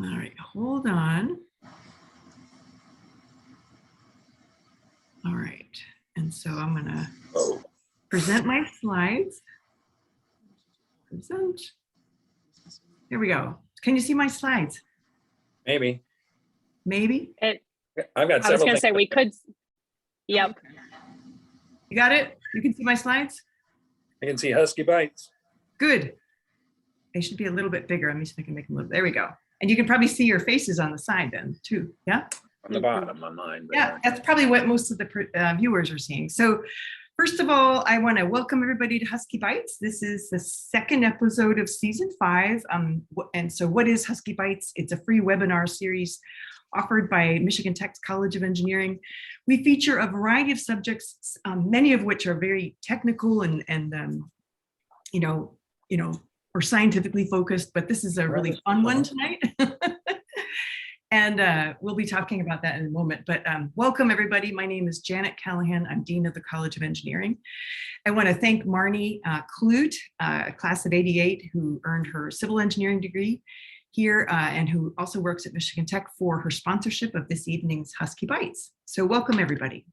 All right, hold on. All right, and so I'm gonna present my slides. Present. Here we go. Can you see my slides? Maybe. Maybe. I've got several. I was going to say we could. Yep. You got it? You can see my slides? I can see Husky Bites. Good. They should be a little bit bigger. Let me see if I can make them a little. There we go. And you can probably see your faces on the side then too. Yeah. On the bottom on mine. Yeah, that's probably what most of the viewers are seeing. So first of all, I want to welcome everybody to Husky Bites. This is the second episode of season 5. And so what is Husky Bites? It's a free webinar series offered by Michigan Tech's College of Engineering. We feature a variety of subjects, many of which are very technical and or scientifically focused, but this is a really fun one tonight. And we'll be talking about that in a moment, but welcome everybody. My name is Janet Callahan. I'm Dean of the College of Engineering. I want to thank Marnie Clute, class of 88, who earned her civil engineering degree here and who also works at Michigan Tech, for her sponsorship of this evening's Husky Bites. So welcome everybody.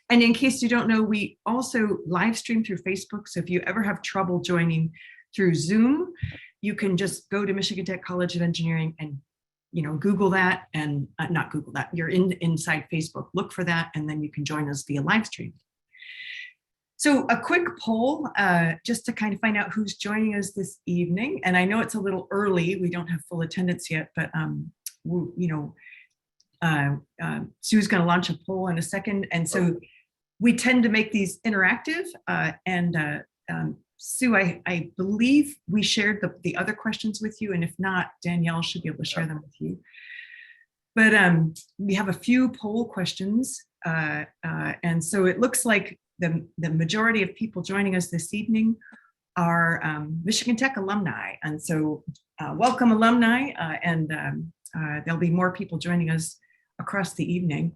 And in case you don't know, we also live stream through Facebook. So if you ever have trouble joining through Zoom, you can just go to Michigan Tech College of Engineering and Google that, and not Google that, you're inside Facebook, look for that, and then you can join us via live stream. So a quick poll, just to kind of find out who's joining us this evening. And I know it's a little early, we don't have full attendance yet, but Sue's gonna launch a poll in a second. And so we tend to make these interactive, Sue, I believe we shared the other questions with you, and if not, Danielle should be able to share them with you. But we have a few poll questions, and so it looks like the majority of people joining us this evening are Michigan Tech alumni, and so welcome alumni, and there'll be more people joining us across the evening.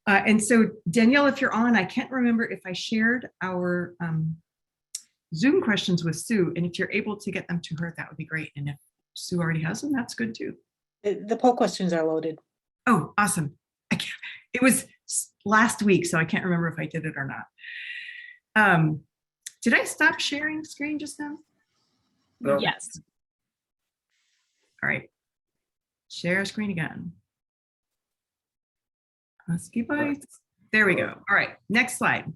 And so Danielle, if you're on, I can't remember if I shared our Zoom questions with Sue, and if you're able to get them to her, that would be great. And if Sue already has them, that's good too. The poll questions are loaded. Oh, awesome. It was last week, so I can't remember if I did it or not. Did I stop sharing screen just now? No. Yes. All right. Share screen again. Husky Bites. There we go. All right, next slide.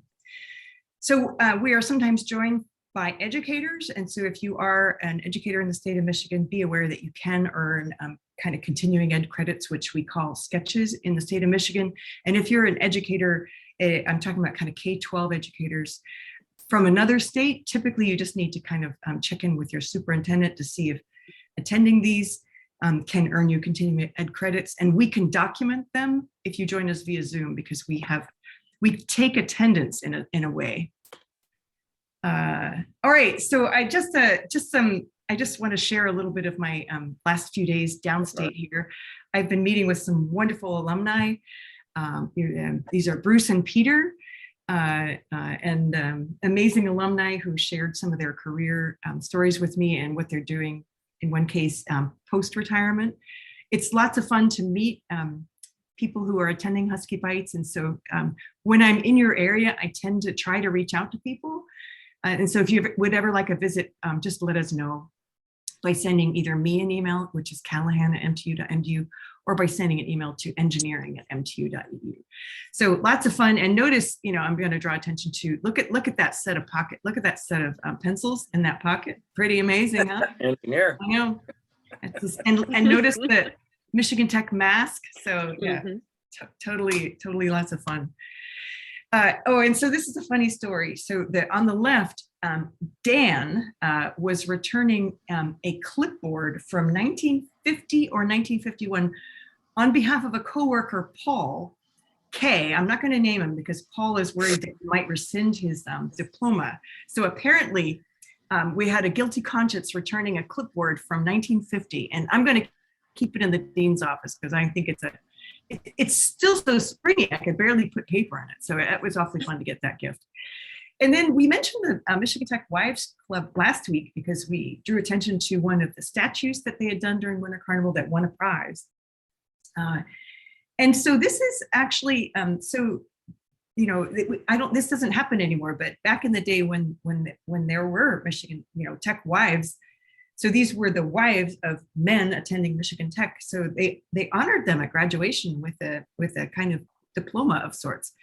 So we are sometimes joined by educators. And so if you are an educator in the state of Michigan, be aware that you can earn kind of continuing ed credits, which we call sketches in the state of Michigan. And if you're an educator, I'm talking about kind of K-12 educators from another state, typically you just need to kind of check in with your superintendent to see if attending these can earn you continuing ed credits. And we can document them if you join us via Zoom, because we take attendance in a way. All right, so I just want to share a little bit of my last few days downstate here. I've been meeting with some wonderful alumni. These are Bruce and Peter, and amazing alumni who shared some of their career stories with me and what they're doing, in one case, post-retirement. It's lots of fun to meet people who are attending Husky Bites. And so when I'm in your area, I tend to try to reach out to people. And so if you would ever like a visit, just let us know by sending either me an email, which is callahan@mtu.edu, or by sending an email to engineering@mtu.edu. So lots of fun. And notice, I'm going to draw attention to, look at that set of pencils in that pocket. Pretty amazing, huh? Engineer. I know. And notice the Michigan Tech mask. So yeah, totally lots of fun. And so this is a funny story. So on the left, Dan was returning a clipboard from 1950 or 1951 on behalf of a coworker, Paul K. I'm not going to name him because Paul is worried that he might rescind his diploma. So apparently we had a guilty conscience returning a clipboard from 1950, and I'm going to keep it in the dean's office because I think it's still so springy. I could barely put paper on it. So it was awfully fun to get that gift. And then we mentioned the Michigan Tech Wives Club last week because we drew attention to one of the statues that they had done during Winter Carnival that won a prize. And so this is actually, this doesn't happen anymore, but back in the day when there were Michigan, Tech wives, so these were the wives of men attending Michigan Tech. So they honored them at graduation with a kind of diploma of sorts.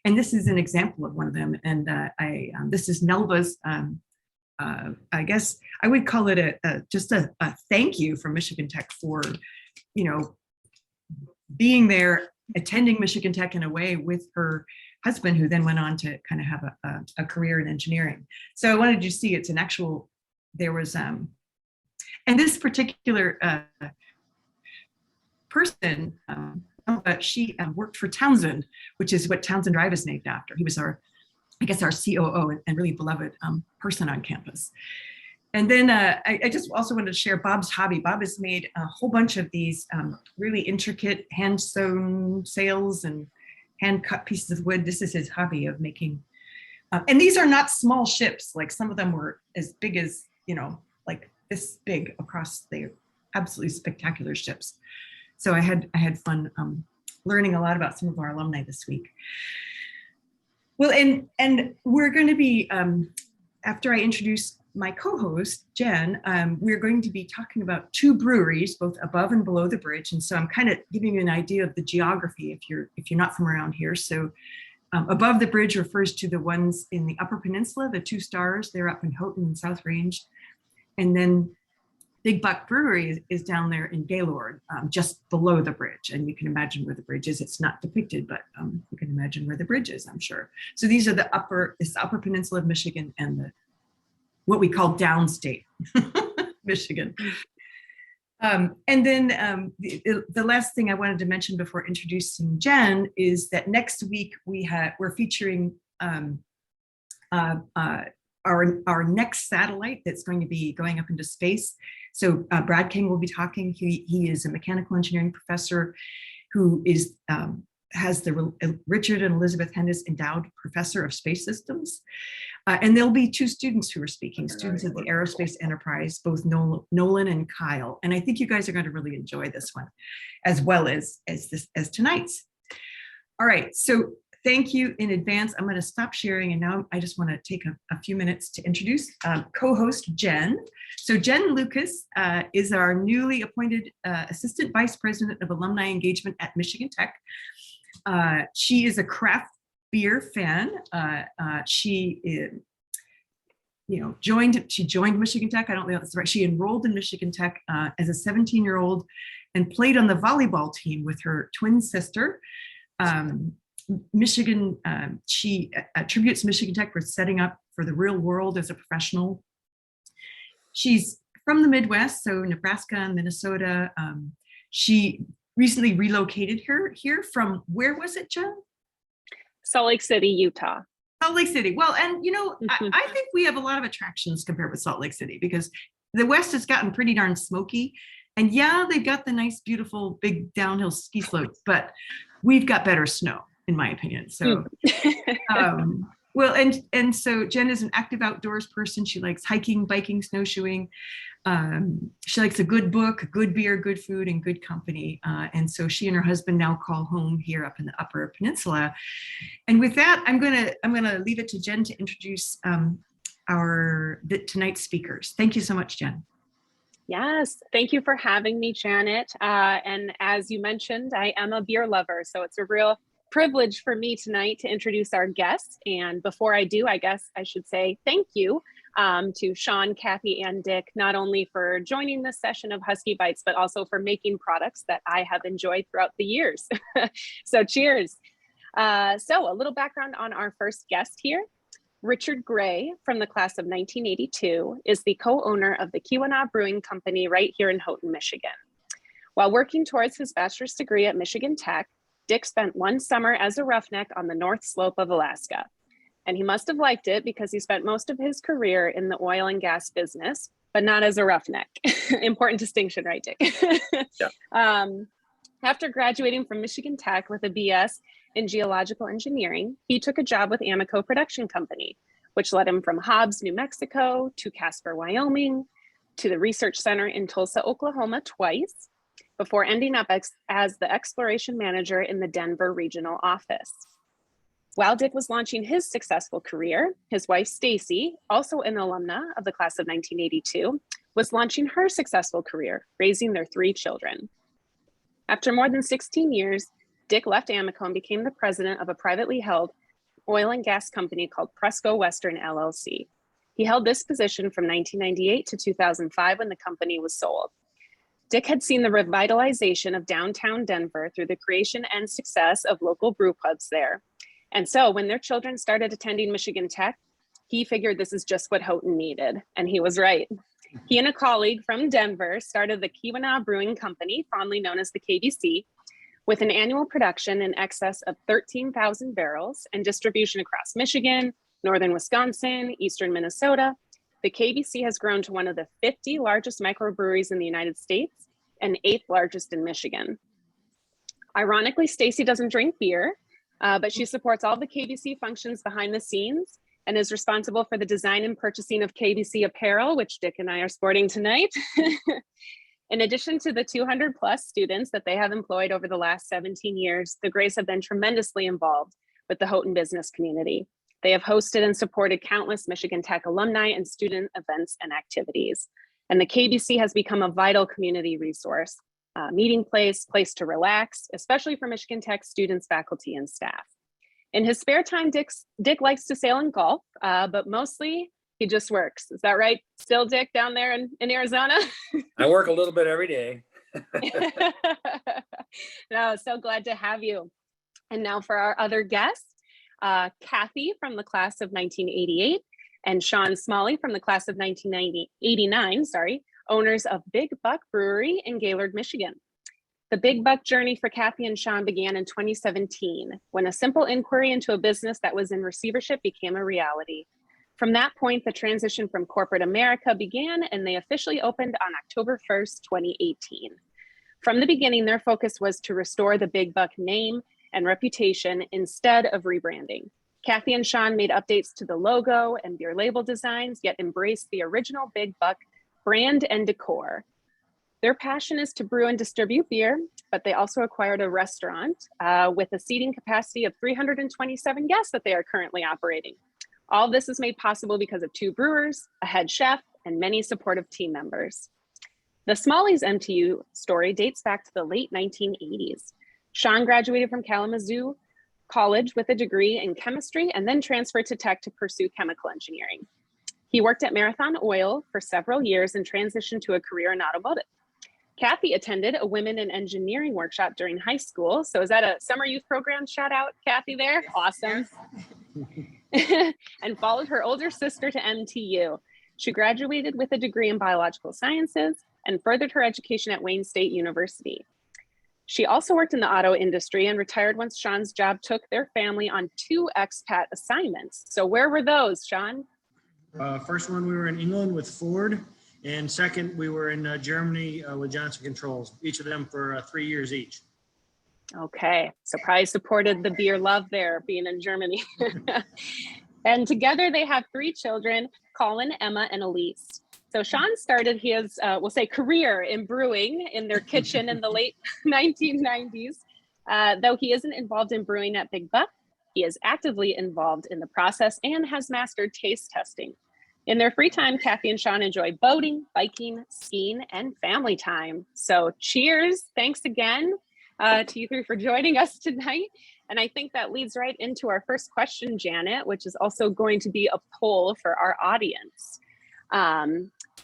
And this is an example of one of them. And this is Nelva's, I guess I would call it just a thank you from Michigan Tech for, being there, attending Michigan Tech in a way with her husband, who then went on to kind of have a career in engineering. So I wanted you to see it's an actual, there was, and this particular person, she worked for Townsend, which is what Townsend Drive is named after. He was our COO and really beloved person on campus. And then I just also wanted to share Bob's hobby. Bob has made a whole bunch of these really intricate hand-sewn sails and hand-cut pieces of wood. This is his hobby of making, and these are not small ships. Like some of them were as big as, like this big across. They're absolutely spectacular ships. So I had fun learning a lot about some of our alumni this week. Well, and we're going to be, after I introduce my co-host, Jen, we're going to be talking about two breweries, both above and below the bridge. And so I'm kind of giving you an idea of the geography if you're not from around here. So above the bridge refers to the ones in the Upper Peninsula, the 2 stars. They're up in Houghton and South Range. And then Big Buck Brewery is down there in Gaylord, just below the bridge. And you can imagine where the bridge is. It's not depicted, but you can imagine where the bridge is, I'm sure. So these are the Upper Peninsula of Michigan and what we call downstate Michigan. And then the last thing I wanted to mention before introducing Jen is that next week we're featuring our next satellite that's going to be going up into space. So Brad King will be talking. He is a mechanical engineering professor who has the Richard and Elizabeth Hennis Endowed Professor of Space Systems. And there'll be 2 students who are speaking, students of the Aerospace Enterprise, both Nolan and Kyle. And I think you guys are going to really enjoy this one, as well as tonight's. All right, so thank you in advance. I'm going to stop sharing, and now I just want to take a few minutes to introduce co-host Jen. So Jen Lucas is our newly appointed Assistant Vice President of Alumni Engagement at Michigan Tech. She is a craft beer fan. She joined Michigan Tech. I don't know if that's right. She enrolled in Michigan Tech as a 17-year-old and played on the volleyball team with her twin sister. She attributes Michigan Tech for setting up for the real world as a professional. She's from the Midwest, so Nebraska and Minnesota. She recently relocated here from, where was it, Jen? Salt Lake City, Utah. Salt Lake City. Well, and I think we have a lot of attractions compared with Salt Lake City because the West has gotten pretty darn smoky. And yeah, they've got the nice, beautiful, big downhill ski slopes, but we've got better snow, in my opinion. So, well, and so Jen is an active outdoors person. She likes hiking, biking, snowshoeing. She likes a good book, good beer, good food, and good company. And so she and her husband now call home here up in the Upper Peninsula. And with that, I'm gonna leave it to Jen to introduce tonight's speakers. Thank you so much, Jen. Yes, thank you for having me, Janet. And as you mentioned, I am a beer lover, so it's a real privilege for me tonight to introduce our guests. And before I do, I guess I should say thank you to Shawn, Cathy, and Dick, not only for joining this session of Husky Bites, but also for making products that I have enjoyed throughout the years. So cheers. So a little background on our first guest here. Richard Gray, from the class of 1982, is the co-owner of the Keweenaw Brewing Company right here in Houghton, Michigan. While working towards his bachelor's degree at Michigan Tech, Dick spent one summer as a roughneck on the North Slope of Alaska. And he must have liked it because he spent most of his career in the oil and gas business, but not as a roughneck. Important distinction, right, Dick? Yeah. After graduating from Michigan Tech with a BS in geological engineering, he took a job with Amoco Production Company, which led him from Hobbs, New Mexico, to Casper, Wyoming, to the Research Center in Tulsa, Oklahoma twice, before ending up as the exploration manager in the Denver regional office. While Dick was launching his successful career, his wife, Stacy, also an alumna of the class of 1982, was launching her successful career, raising their 3 children. After more than 16 years, Dick left Amoco and became the president of a privately held oil and gas company called Presco Western LLC. He held this position from 1998 to 2005 when the company was sold. Dick had seen the revitalization of downtown Denver through the creation and success of local brew pubs there. And so when their children started attending Michigan Tech, he figured this is just what Houghton needed, and he was right. He and a colleague from Denver started the Keweenaw Brewing Company, fondly known as the KBC, with an annual production in excess of 13,000 barrels and distribution across Michigan, northern Wisconsin, eastern Minnesota. The KBC has grown to one of the 50 largest microbreweries in the United States and 8th largest in Michigan. Ironically, Stacy doesn't drink beer, but she supports all the KBC functions behind the scenes and is responsible for the design and purchasing of KBC apparel, which Dick and I are sporting tonight. In addition to the 200 plus students that they have employed over the last 17 years, the Grays have been tremendously involved with the Houghton business community. They have hosted and supported countless Michigan Tech alumni and student events and activities. And the KBC has become a vital community resource, meeting place to relax, especially for Michigan Tech students, faculty, and staff. In his spare time, Dick likes to sail and golf, but mostly he just works. Is that right? Still, Dick, down there in Arizona? I work a little bit every day. No, so glad to have you. And now for our other guests, Cathy from the class of 1988 and Shawn Smalley from the class of 1989, owners of Big Buck Brewery in Gaylord, Michigan. The Big Buck journey for Cathy and Shawn began in 2017, when a simple inquiry into a business that was in receivership became a reality. From that point, the transition from corporate America began, and they officially opened on October 1st, 2018. From the beginning, their focus was to restore the Big Buck name and reputation instead of rebranding. Cathy and Shawn made updates to the logo and beer label designs, yet embraced the original Big Buck brand and decor. Their passion is to brew and distribute beer, but they also acquired a restaurant with a seating capacity of 327 guests that they are currently operating. All this is made possible because of 2 brewers, a head chef, and many supportive team members. The Smalley's MTU story dates back to the late 1980s. Shawn graduated from Kalamazoo College with a degree in chemistry and then transferred to Tech to pursue chemical engineering. He worked at Marathon Oil for several years and transitioned to a career in automotive. Cathy attended a women in engineering workshop during high school. So is that a summer youth program? Shout out, Cathy there. Awesome. And followed her older sister to MTU. She graduated with a degree in biological sciences and furthered her education at Wayne State University. She also worked in the auto industry and retired once Shawn's job took their family on 2 expat assignments. So where were those, Shawn? First one, we were in England with Ford. And second, we were in Germany with Johnson Controls, each of them for 3 years each. Okay, so probably supported the beer love there, being in Germany. And together they have 3 children, Colin, Emma, and Elise. So Shawn started his, we'll say, career in brewing in their kitchen in the late 1990s. Though he isn't involved in brewing at Big Buck, he is actively involved in the process and has mastered taste testing. In their free time, Cathy and Shawn enjoy boating, biking, skiing, and family time. So cheers. Thanks again to you 3 for joining us tonight. And I think that leads right into our first question, Janet, which is also going to be a poll for our audience.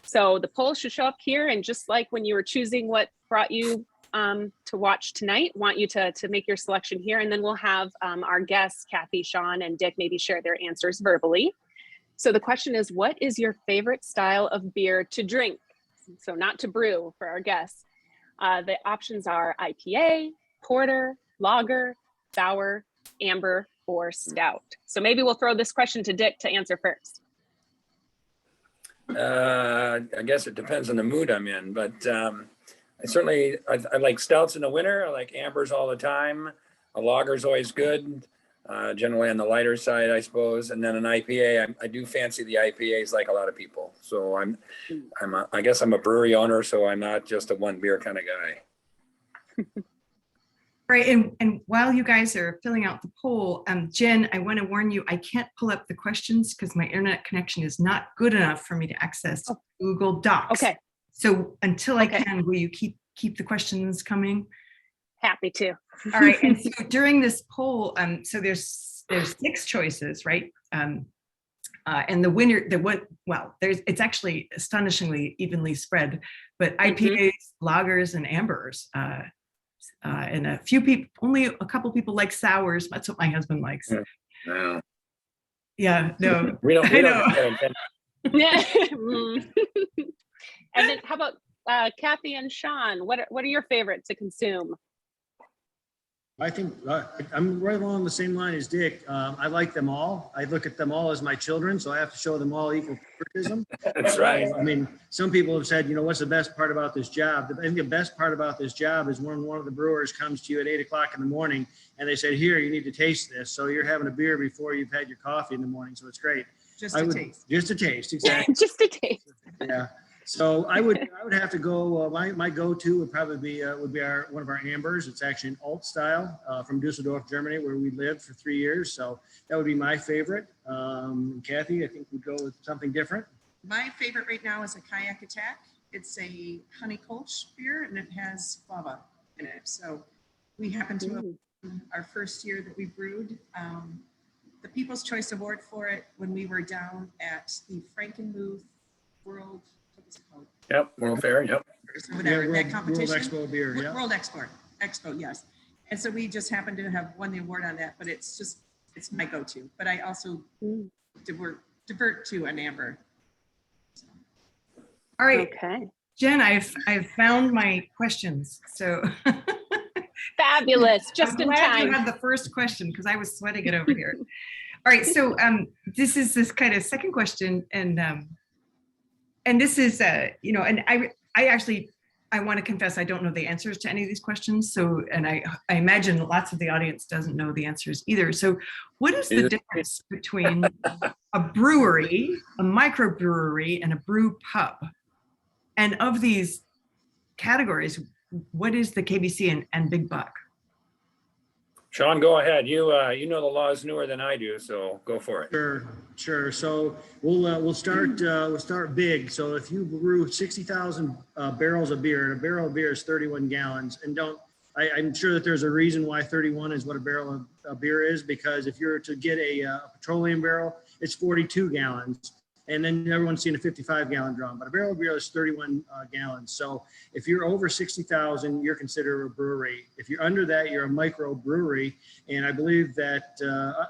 So the poll should show up here. And just like when you were choosing what brought you to watch tonight, want you to make your selection here. And then we'll have our guests, Cathy, Shawn, and Dick, maybe share their answers verbally. So the question is, what is your favorite style of beer to drink? So not to brew for our guests. The options are IPA, porter, lager, sour, amber, or stout. So maybe we'll throw this question to Dick to answer first. I guess it depends on the mood I'm in, but I like stouts in the winter. I like ambers all the time. A lager's always good. generally on the lighter side, I suppose. And then an IPA, I do fancy the IPAs like a lot of people. So I guess I'm a brewery owner, so I'm not just a one beer kind of guy. Right, and while you guys are filling out the poll, Jen, I want to warn you, I can't pull up the questions because my internet connection is not good enough for me to access Google Docs. Okay. So until I Okay. can, will you keep the questions coming? Happy to. All right, and so during this poll, so there's 6 choices, right? And the winner, it's actually astonishingly evenly spread, but IPAs, lagers, and ambers. And a few people, only a couple people like sours. That's what my husband likes. No. Yeah, no. We don't I know. Mm. And then how about Cathy and Shawn? What are your favorites to consume? I think I'm right along the same line as Dick. I like them all. I look at them all as my children, so I have to show them all equal favoritism. That's right. I mean, some people have said, what's the best part about this job? I think the best part about this job is when one of the brewers comes to you at 8 o'clock in the morning and they said, here, you need to taste this. So you're having a beer before you've had your coffee in the morning. So it's great. Just a taste. Just a taste, exactly. Just a taste. Yeah. So I would have to go. My go-to would probably be one of our ambers. It's actually an alt style from Dusseldorf, Germany, where we lived for 3 years. So that would be my favorite. Kathy, I think we'd go with something different. My favorite right now is a Kayak Attack. It's a honey Kolsch beer and it has guava in it. So we happened to have our first year that we brewed the People's Choice Award for it when we were down at the Frankenmuth World. What was it called? Yep, World Fair, yep. Or whatever, that competition. World Expo beer, yeah. World Expo, yes. And so we just happened to have won the award on that, but it's my go-to. But I also divert to an amber. So. All right, Okay. Jen, I've found my questions. So Fabulous. Just I'm in glad you time. had the first question because I was sweating it over here. All right, so this is this kind of second question, and this is and I want to confess I don't know the answers to any of these questions. So, and I imagine lots of the audience doesn't know the answers either. So, what is the difference between a brewery, a microbrewery, and a brew pub? And of these categories, what is the KBC and Big Buck? Shawn, go ahead. You know the laws newer than I do, so go for it. Sure. So we'll start big. So if you brew 60,000 barrels of beer, and a barrel of beer is 31 gallons, and I'm sure that there's a reason why 31 is what a barrel of beer is, because if you're to get a petroleum barrel, it's 42 gallons. And then everyone's seen a 55-gallon drum, but a barrel of beer is 31 gallons. So if you're over 60,000, you're considered a brewery. If you're under that, you're a microbrewery. And I believe that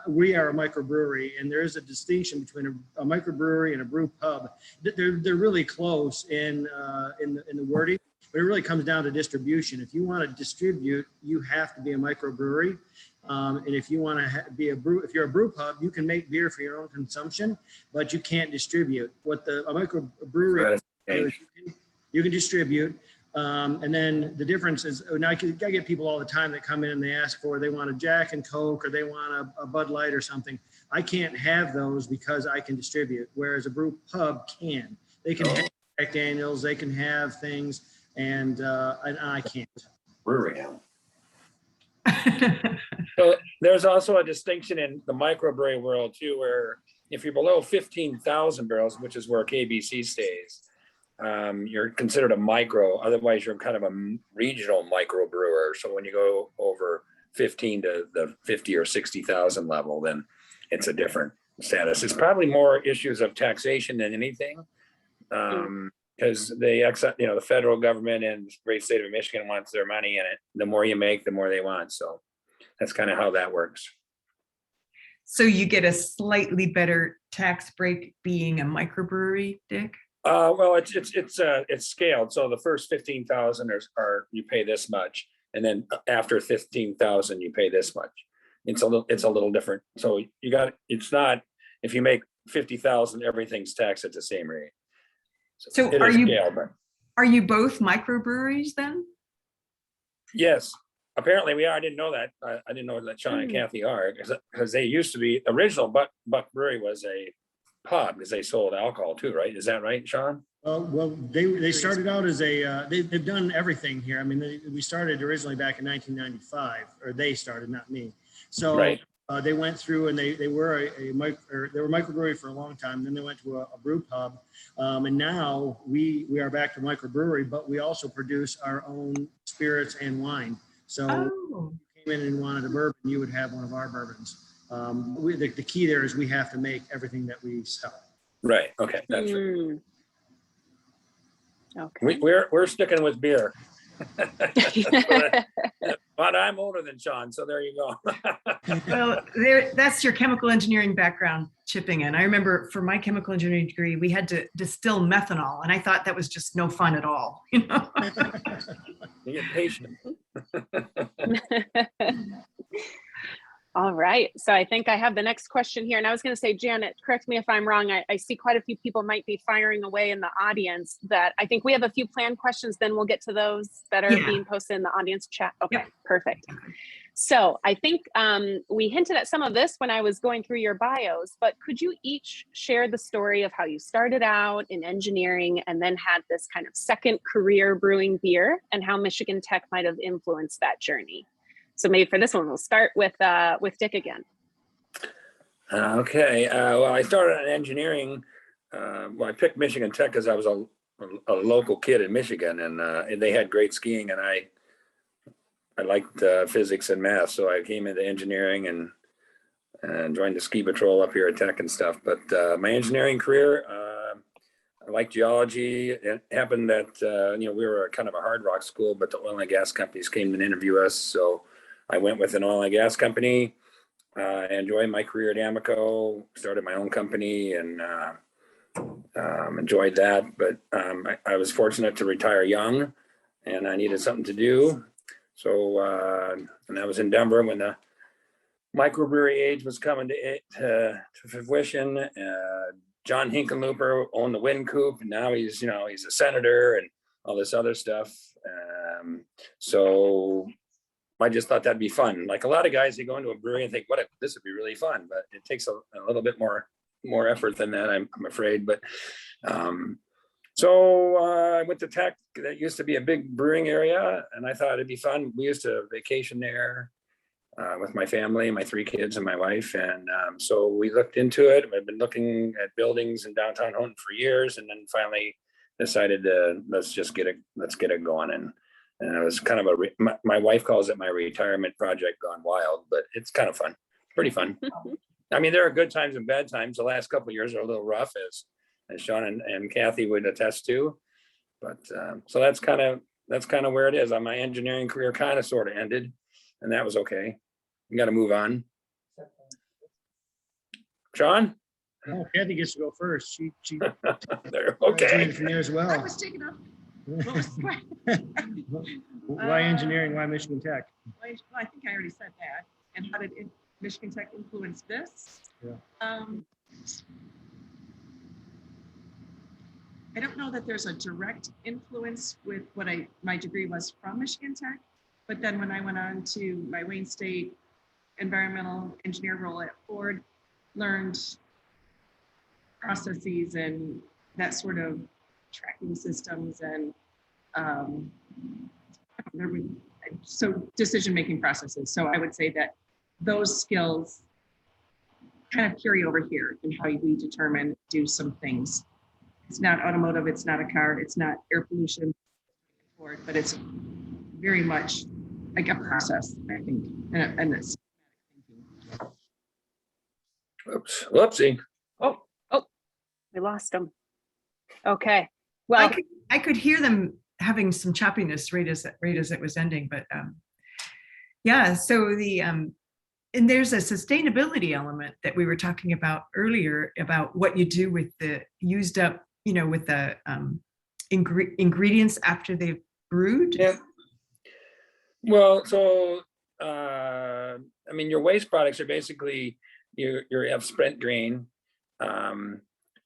we are a microbrewery, and there is a distinction between a microbrewery and a brew pub. They're really close in the wording, but it really comes down to distribution. If you want to distribute, you have to be a microbrewery. And if you want to if you're a brew pub, you can make beer for your own consumption, but you can't distribute. What a microbrewery is, you can distribute. And then the difference is, now I get people all the time that come in and they want a Jack and Coke, or they want a Bud Light or something. I can't have those because I can distribute, whereas a brew pub can. They can have Jack Daniels, they can have things, and I can't. Brewery. So there's also a distinction in the microbrewery world too, where if you're below 15,000 barrels, which is where KBC stays, you're considered a micro. Otherwise, you're kind of a regional microbrewer. So when you go over 15 to the 50 or 60,000 level, then it's a different status. It's probably more issues of taxation than anything, because the federal government and the great state of Michigan wants their money in it. The more you make, the more they want. So that's kind of how that works. So you get a slightly better tax break being a microbrewery, Dick? Well, it's scaled. So the first 15,000 are you pay this much, and then after 15,000 you pay this much. It's a little different. So it's not, if you make 50,000, everything's taxed at the same rate. So are you both microbreweries then? Yes. apparently we are. I didn't know that. I didn't know that Shawn and Cathy are, because they used to be, original Buck Brewery was a pub because they sold alcohol too, right? Is that right, Shawn? Well, they started out as they've done everything here. I mean, we started originally back in 1995, or they started, not me. So Right. they went through and they were they were microbrewery for a long time. Then they went to a brew pub, and now we are back to microbrewery, but we also produce our own spirits and wine. So Oh. if you came in and wanted a bourbon, you would have one of our bourbons. The key there is we have to make everything that we sell. Right. Okay. That's right. Okay. We're sticking with beer. But I'm older than Shawn, so there you go. Well, that's your chemical engineering background chipping in. I remember for my chemical engineering degree, we had to distill methanol, and I thought that was just no fun at all. You know? You get patient. All right. So I think I have the next question here. And I was going to say, Janet, correct me if I'm wrong. I see quite a few people might be firing away in the audience that I think we have a few planned questions. Then we'll get to those that are being posted in the audience chat. Okay, perfect. So I think we hinted at some of this when I was going through your bios, but could you each share the story of how you started out in engineering and then had this kind of second career brewing beer and how Michigan Tech might have influenced that journey? So maybe for this one, we'll start with Dick again. Okay. Well, I started in engineering. Well, I picked Michigan Tech because I was a local kid in Michigan, and they had great skiing, and I liked physics and math, so I came into engineering and joined the ski patrol up here at Tech and stuff. But my engineering career, I like geology. It happened that we were kind of a hard rock school, but the oil and gas companies came and interview us, so I went with an oil and gas company. I enjoyed my career at Amoco, started my own company, and enjoyed that. But I was fortunate to retire young, and I needed something to do. So, and I was in Denver when the microbrewery age was coming to fruition. John Hinkenlooper owned the Wind Coop, and now he's a senator and all this other stuff. So I just thought that'd be fun. Like a lot of guys, they go into a brewery and think, this would be really fun, but it takes a little bit more effort than that, I'm afraid. But so I went to Tech. That used to be a big brewing area, and I thought it'd be fun. We used to vacation there with my family, my 3 kids and my wife. And so we looked into it. I've been looking at buildings in downtown Houghton for years, and then finally decided let's get it going. And it was kind of my wife calls it my retirement project gone wild, but it's kind of fun, pretty fun. I mean, there are good times and bad times. The last couple of years are a little rough, as Shawn and Cathy would attest to. But so that's kind of where it is. My engineering career kind of sort of ended, and that was okay. You got to move on. Shawn? Oh, Cathy gets to go first. She okay. From there as well. I was taking off. What was Why engineering? Why Michigan Tech? Well, I think I already said that. And how did Michigan Tech influence this? Yeah. I don't know that there's a direct influence with what my degree was from Michigan Tech, but then when I went on to my Wayne State environmental engineer role at Ford, learned processes and that sort of tracking systems and so decision-making processes. So I would say that those skills kind of carry over here in how we do some things. It's not automotive, it's not a car, it's not air pollution, but it's very much like a process, I think, and it's. Oops, whoopsie. Oh, we lost them. Okay. Well, I could hear them having some choppiness right as it was ending, but yeah. So and there's a sustainability element that we were talking about earlier about what you do with the used up, with the ingredients after they've brewed. Yeah. Well, so your waste products are basically you have spent grain.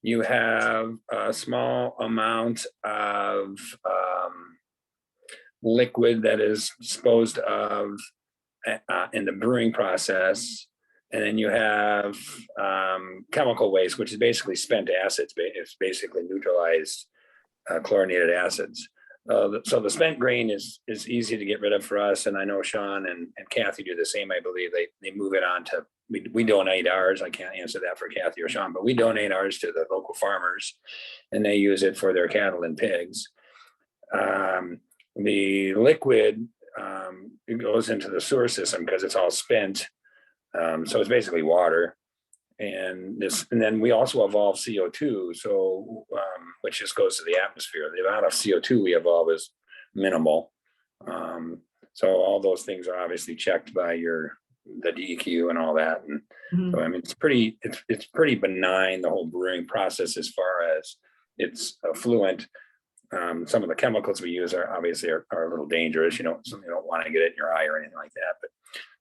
You have a small amount of liquid that is disposed of in the brewing process. And then you have chemical waste, which is basically spent acids. It's basically neutralized chlorinated acids. So the spent grain is easy to get rid of for us. And I know Shawn and Cathy do the same. I believe they move it on to, we donate ours. I can't answer that for Cathy or Shawn, but we donate ours to the local farmers and they use it for their cattle and pigs. The liquid, it goes into the sewer system because it's all spent. So it's basically water. And then we also evolve CO2, so which just goes to the atmosphere. The amount of CO2 we evolve is minimal. So all those things are obviously checked by the DEQ and all that. And so I mean, it's pretty benign, the whole brewing process, as far as it's affluent. Some of the chemicals we use are obviously are a little dangerous. You don't want to get it in your eye or anything like that.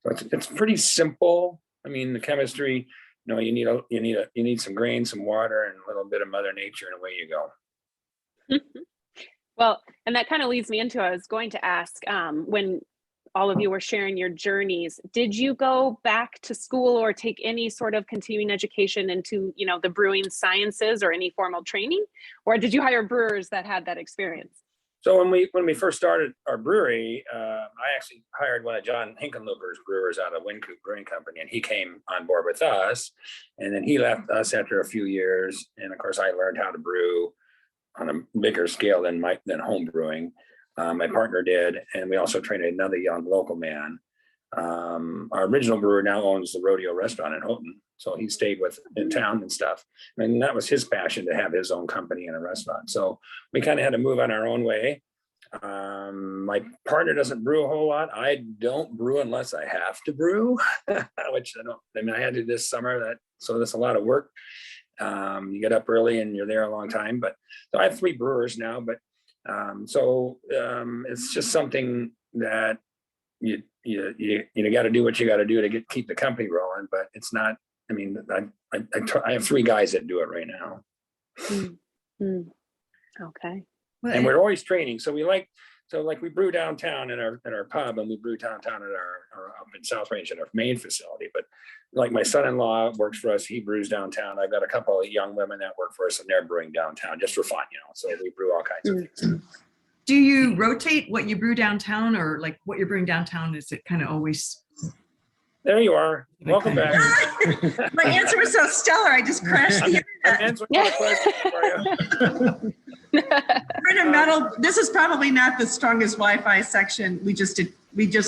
But so it's pretty simple. I mean, the chemistry. You need some grain, some water, and a little bit of Mother Nature, and away you go. Well, and that kind of leads me into, I was going to ask, when all of you were sharing your journeys, did you go back to school or take any sort of continuing education into, the brewing sciences or any formal training? Or did you hire brewers that had that experience? So when we first started our brewery, I actually hired one of John Hinkenluper's brewers out of Wynkoop Brewing Company, and he came on board with us. And then he left us after a few years. And of course, I learned how to brew on a bigger scale than home brewing. My partner did, and we also trained another young local man. Our original brewer now owns the Rodeo Restaurant in Houghton, so he stayed in town and stuff. And that was his passion, to have his own company and a restaurant. So we kind of had to move on our own way. My partner doesn't brew a whole lot. I don't brew unless I have to brew, which I had to do this summer. So that's a lot of work. You get up early and you're there a long time. But so I have 3 brewers now. But it's just something that you got to do what you got to do to keep the company rolling. But it's not. I mean, I have 3 guys that do it right now. Okay. And we're always training. So we brew downtown at our pub, and we brew downtown at our up in South Range at our main facility. But like my son-in-law works for us, he brews downtown. I've got a couple of young women that work for us, and they're brewing downtown just for fun, So we brew all kinds of things. Do you rotate what you brew downtown, or like what you're brewing downtown? Is it kind of always? There you are. Welcome back. My answer was so stellar. I just crashed the internet. We're in a metal. This is probably not the strongest Wi-Fi section. We just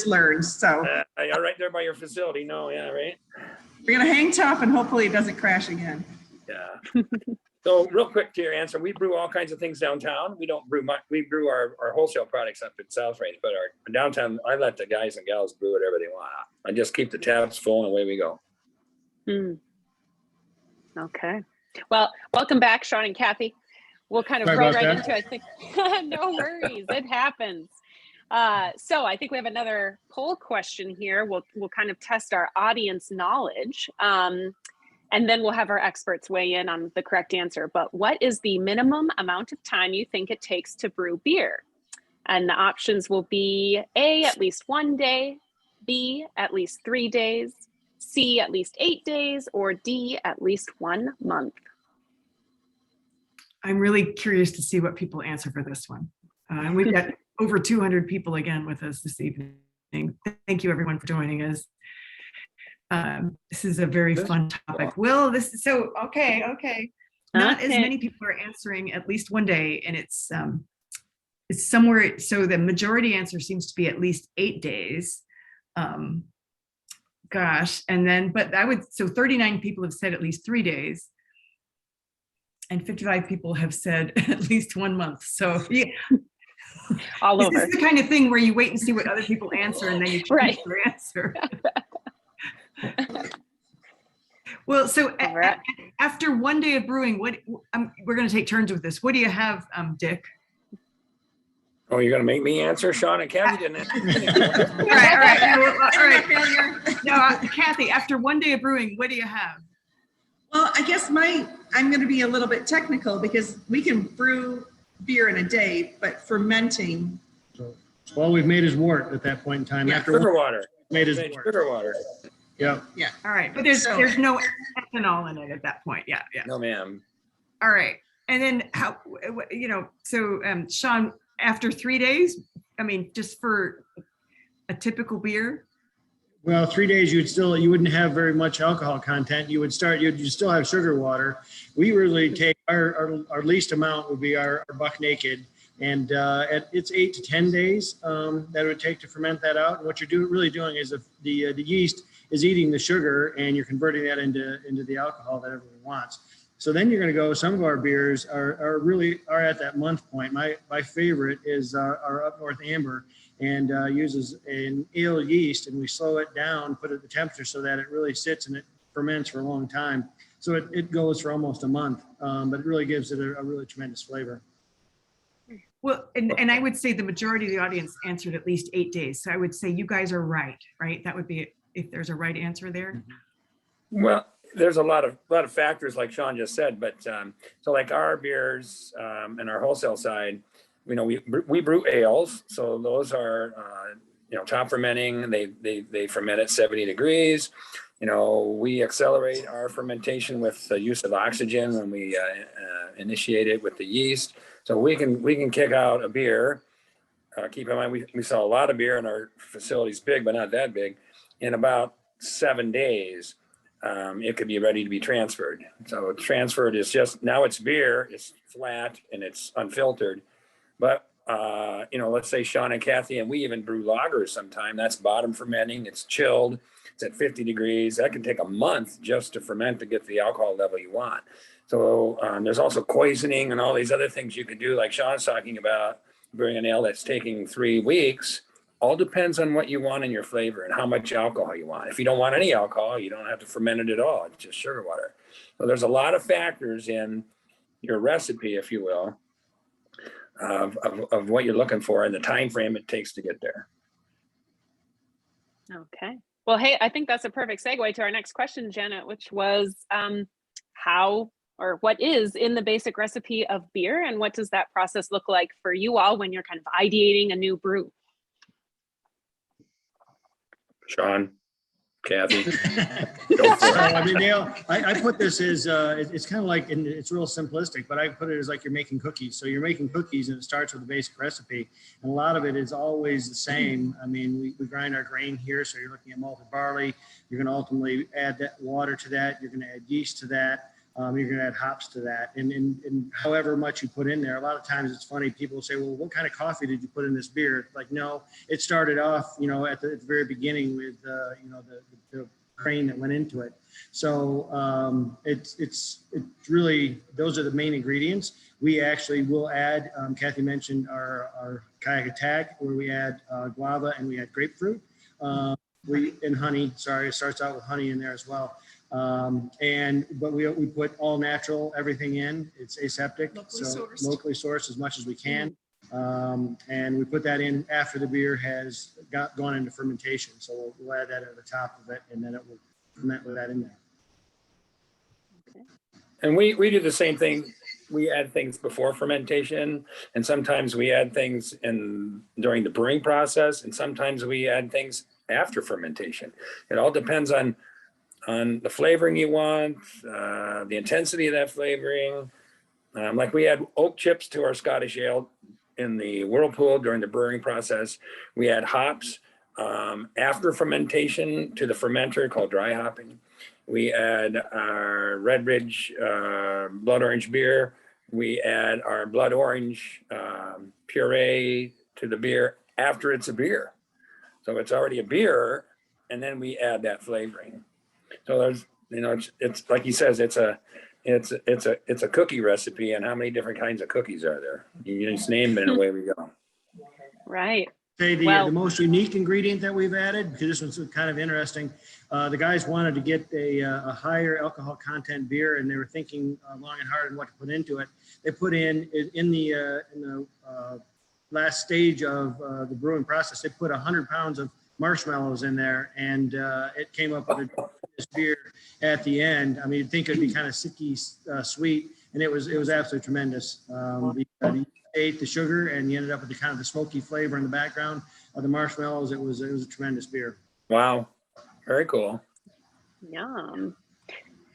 learned. So you're right there by your facility. No, yeah, right. We're gonna hang tough and hopefully it doesn't crash again. Yeah. So real quick to your answer, we brew all kinds of things downtown. We don't brew much. We brew our wholesale products up in South Range, but our downtown, I let the guys and gals brew whatever they want. I just keep the taps full and away we go. Okay. Well, welcome back, Shawn and Cathy. We'll kind of roll right into it. I think no worries, it happens. So I think we have another poll question here. We'll kind of test our audience knowledge. And then we'll have our experts weigh in on the correct answer. But what is the minimum amount of time you think it takes to brew beer? And the options will be A, at least 1 day, B, at least 3 days, C, at least 8 days, or D, at least 1 month. I'm really curious to see what people answer for this one. And we've got over 200 people again with us this evening. Thank you everyone for joining us. This is a very fun topic. Will, this is so, okay. Not as many people are answering at least 1 day, and it's somewhere, so the majority answer seems to be at least 8 days. Gosh, and then, but so 39 people have said at least 3 days, and 55 people have said at least 1 month. So yeah. All over. This is the kind of thing where you wait and see what other people answer, and then you choose your answer. Well, so after 1 day of brewing, we're going to take turns with this. What do you have, Dick? Oh, you're going to make me answer? Shawn and Cathy didn't answer. All right. No, Cathy, after 1 day of brewing, what do you have? Well, I guess I'm going to be a little bit technical because we can brew beer in a day, but fermenting Well, we've made his wort at that point in time. Yeah. After Sugar water. made his Made wort. sugar water. Yeah. Yeah. All right, but there's So- there's no ethanol in it at that point. Yeah, yeah. No, ma'am. All right. And then how, so Shawn, after 3 days, I mean, just for a typical beer, Well, 3 days, you wouldn't have very much alcohol content. You'd still have sugar water. We really take our least amount would be our Buck Naked. And it's 8 to 10 days that it would take to ferment that out. And what you're really doing is if the yeast is eating the sugar and you're converting that into the alcohol that everyone wants. So then you're going to go, some of our beers are at that month point. My favorite is our Up North Amber, and uses an ale yeast, and we slow it down, put it at the temperature so that it really sits and it ferments for a long time. So it goes for almost a month, but it really gives it a really tremendous flavor. well, and I would say the majority of the audience answered at least 8 days. So I would say you guys are right? That would be, if there's a right answer there. Well, there's a lot of factors like Shawn just said, but so like our beers and our wholesale side, we brew ales, so those are top fermenting. They ferment at 70 degrees. We accelerate our fermentation with the use of oxygen when we initiate it with the yeast. So we can kick out a beer. Keep in mind we sell a lot of beer, and our facility's big, but not that big. In about 7 days, it could be ready to be transferred. So transferred is just, now it's beer, it's flat and it's unfiltered. But let's say Shawn and Cathy, and we even brew lagers sometime. That's bottom fermenting. It's chilled. It's at 50 degrees. That can take a month just to ferment to get the alcohol level you want. So there's also poisoning and all these other things you can do, like Shawn's talking about, brewing an ale that's taking 3 weeks. All depends on what you want in your flavor and how much alcohol you want. If you don't want any alcohol, you don't have to ferment it at all. It's just sugar water. So there's a lot of factors in your recipe, if you will, of what you're looking for and the time frame it takes to get there. Okay. Well, hey, I think that's a perfect segue to our next question, Janet, which was how or what is in the basic recipe of beer, and what does that process look like for you all when you're kind of ideating a new brew? Shawn, Cathy. I put this as it's kind of like, and it's real simplistic, but I put it as like you're making cookies. So you're making cookies, and it starts with a basic recipe, and a lot of it is always the same. I mean, we grind our grain here, so you're looking at malted barley. You're going to ultimately add that water to that. You're going to add yeast to that. You're going to add hops to that, and however much you put in there. A lot of times it's funny. People say, "Well, what kind of coffee did you put in this beer?" Like, no, it started off, at the very beginning with, the grain that went into it. So it's really, those are the main ingredients. We actually will add. Cathy mentioned our kayak attack, where we add guava and we add grapefruit. And honey. Sorry, it starts out with honey in there as well. But we put all natural everything in. It's aseptic, locally sourced as much as we can. And we put that in after the beer has gone into fermentation. So we'll add that at the top of it, and then it will ferment with that in there. Okay. And we do the same thing. We add things before fermentation, and sometimes we add things during the brewing process, and sometimes we add things after fermentation. It all depends on the flavoring you want, the intensity of that flavoring. Like we add oak chips to our Scottish ale in the whirlpool during the brewing process. We add hops after fermentation to the fermenter, called dry hopping. We add our Red Ridge blood orange beer. We add our blood orange puree to the beer after it's a beer. So it's already a beer, and then we add that flavoring. So there's, it's like he says, it's a cookie recipe, and how many different kinds of cookies are there? You just name it, and away we go. Right. Say the most unique ingredient that we've added, because this one's kind of interesting. The guys wanted to get a higher alcohol content beer, and they were thinking long and hard on what to put into it. They put in the last stage of the brewing process. They put 100 pounds of marshmallows in there, and it came up with this beer at the end. I mean, you'd think it'd be kind of sicky sweet, and it was absolutely tremendous. The ate the sugar, and you ended up with the kind of the smoky flavor in the background of the marshmallows. It was a tremendous beer. Wow. Very cool. Yum.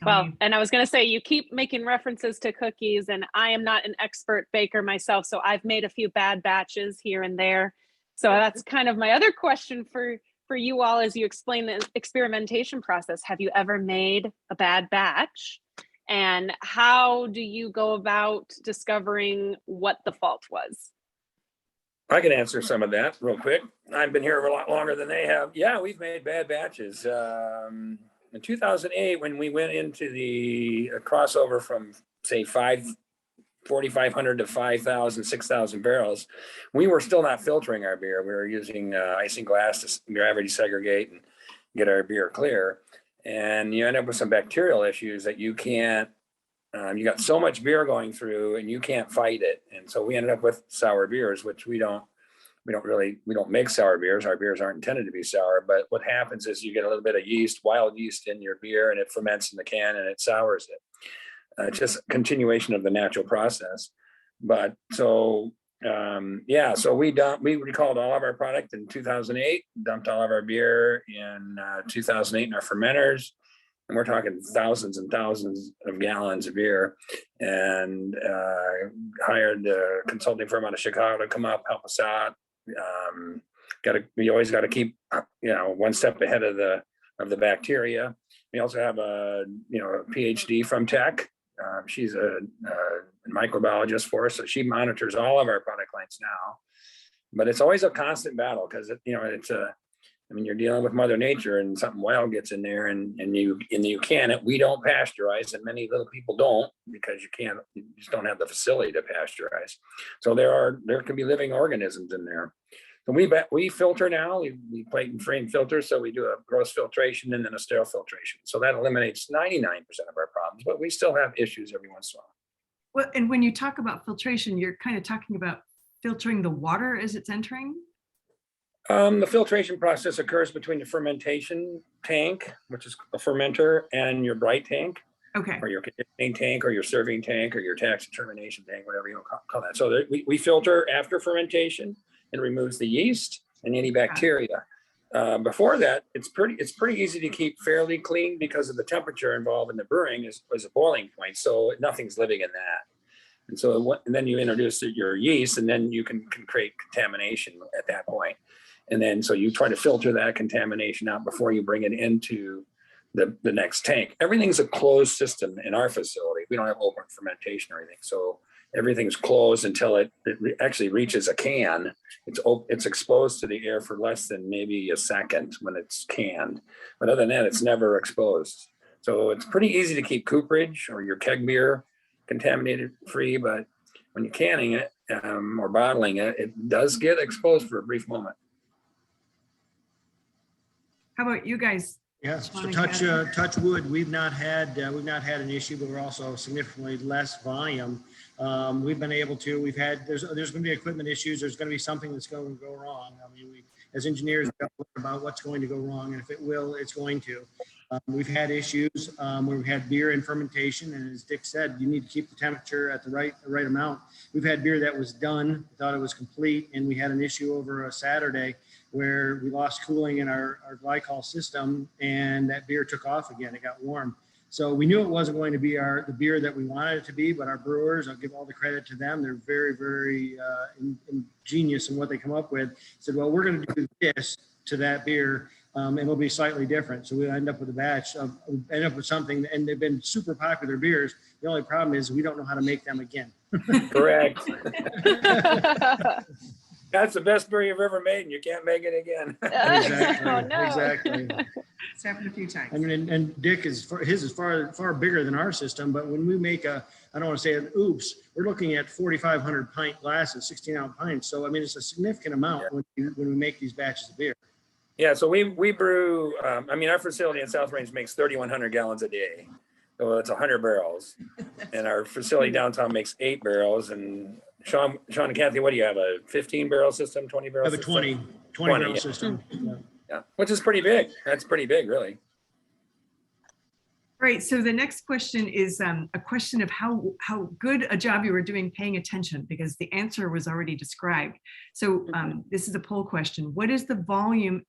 Well, and I was going to say, you keep making references to cookies, and I am not an expert baker myself, so I've made a few bad batches here and there. So that's kind of my other question for you all as you explain the experimentation process. Have you ever made a bad batch? And how do you go about discovering what the fault was? I can answer some of that real quick. I've been here a lot longer than they have. Yeah, we've made bad batches. In 2008, when we went into the crossover from, say, 4,500 to 5,000, 6,000 barrels, we were still not filtering our beer. We were using isinglass to gravity segregate and get our beer clear. And you end up with some bacterial issues that you can't, you got so much beer going through and you can't fight it. And so we ended up with sour beers, which we don't make sour beers. Our beers aren't intended to be sour, but what happens is you get a little bit of yeast, wild yeast in your beer, and it ferments in the can and it sours it. It's just a continuation of the natural process. But so, so we recalled all of our product in 2008, dumped all of our beer in 2008 in our fermenters. And we're talking thousands and thousands of gallons of beer, and hired a consulting firm out of Chicago to come up, help us out. We always got to keep, one step ahead of the bacteria. We also have a PhD from Tech. She's a microbiologist for us, so she monitors all of our product lines now. But it's always a constant battle because you're dealing with Mother Nature, and something wild gets in there, and you can't. We don't pasteurize, and many little people don't, because you just don't have the facility to pasteurize. So there can be living organisms in there. So we filter now. We plate and frame filters, so we do a gross filtration and then a sterile filtration. So that eliminates 99% of our problems, but we still have issues every once in a while. Well, and when you talk about filtration, you're kind of talking about filtering the water as it's entering? The filtration process occurs between the fermentation tank, which is a fermenter, and your bright tank. Okay. Or your conditioning tank, or your serving tank, or your tax determination tank, whatever you call that. So we filter after fermentation and removes the yeast and any bacteria. Before that, it's pretty easy to keep fairly clean because of the temperature involved in the brewing is a boiling point. So nothing's living in that. And then you introduce your yeast, and then you can create contamination at that point. And then so you try to filter that contamination out before you bring it into the next tank. Everything's a closed system in our facility. We don't have open fermentation or anything. So everything's closed until it actually reaches a can. It's exposed to the air for less than maybe a second when it's canned. But other than that, it's never exposed. So it's pretty easy to keep cooperage or your keg beer contaminated free. But when you're canning it or bottling it, it does get exposed for a brief moment. How about you guys? Yes, so touch wood. We've not had an issue, but we're also significantly less volume. We've been able to. There's going to be equipment issues. There's going to be something that's going to go wrong. We as engineers don't worry about what's going to go wrong, and if it will, it's going to. We've had issues where we've had beer in fermentation, and as Dick said, you need to keep the temperature at the right amount. We've had beer that was done, thought it was complete, and we had an issue over a Saturday where we lost cooling in our glycol system, and that beer took off again. It got warm. So we knew it wasn't going to be the beer that we wanted it to be, but our brewers, I'll give all the credit to them. They're very, very ingenious in what they come up with. Said, well, we're going to do this to that beer, and it'll be slightly different. So we end up with a batch end up with something, and they've been super popular beers. The only problem is we don't know how to make them again. Correct. That's the best beer you've ever made, and you can't make it again. Exactly. Oh, no. Exactly. It's happened a few times. I mean, and Dick his is far bigger than our system. But when we make I don't want to say an oops, we're looking at 4,500 pint glasses, 16-ounce pints. So I mean, it's a significant amount when we make these batches of beer. Yeah. So we brew. Our facility in South Range makes 3,100 gallons a day. So it's 100 barrels, and our facility downtown makes 8 barrels. And Shawn and Cathy, what do you have? A 15 barrel system, 20 barrel? I have a 20 barrel system. Yeah, which is pretty big. That's pretty big, really. Right. So the next question is a question of how good a job you were doing paying attention, because the answer was already described. So this is a poll question. What is the volume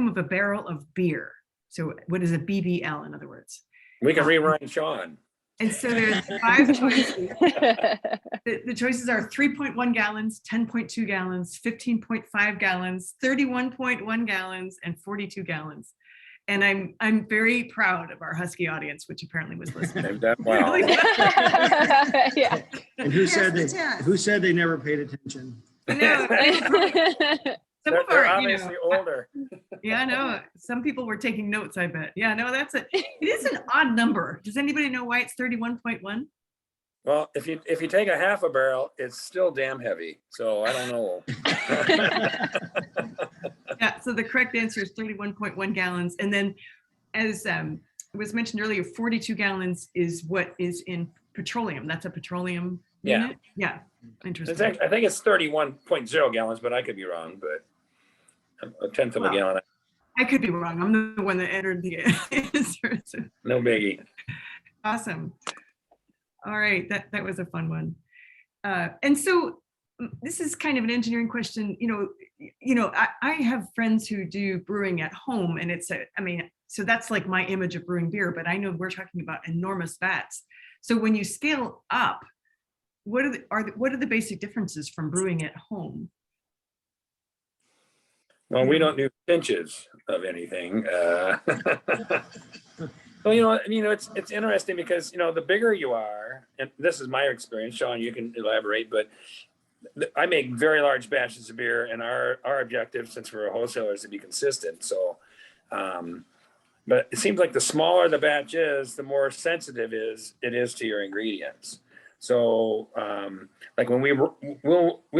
of a barrel of beer? So what is a BBL, in other words? We can rerun Shawn. And so there's 5 choices. The choices are 3.1 gallons, 10.2 gallons, 15.5 gallons, 31.1 gallons, and 42 gallons. And I'm very proud of our Husky audience, which apparently was listening. They've done well. Yeah. And who Yes, said they never paid attention? No, some of They're our, obviously older. yeah, no, some people were taking notes, I bet. Yeah, no, it is an odd number. Does anybody know why it's 31.1? Well, if you take a half a barrel, it's still damn heavy. So I don't know. Yeah, so the correct answer is 31.1 gallons. And then as was mentioned earlier, 42 gallons is what is in petroleum. That's a petroleum unit. Yeah, interesting. I think it's 31.0 gallons, but I could be wrong, but a tenth of a gallon. I could be wrong. I'm the one that entered the answer. So. No biggie. Awesome. All right, that was a fun one. And so this is kind of an engineering question. I have friends who do brewing at home, and so that's like my image of brewing beer, but I know we're talking about enormous vats. So when you scale up, what are the basic differences from brewing at home? Well, we don't do pinches of anything. Well, it's interesting because, the bigger you are, and this is my experience, Shawn, you can elaborate, but I make very large batches of beer, and our objective, since we're a wholesaler, is to be consistent. So, but it seems like the smaller the batch is, the more sensitive it is to your ingredients. So, like when we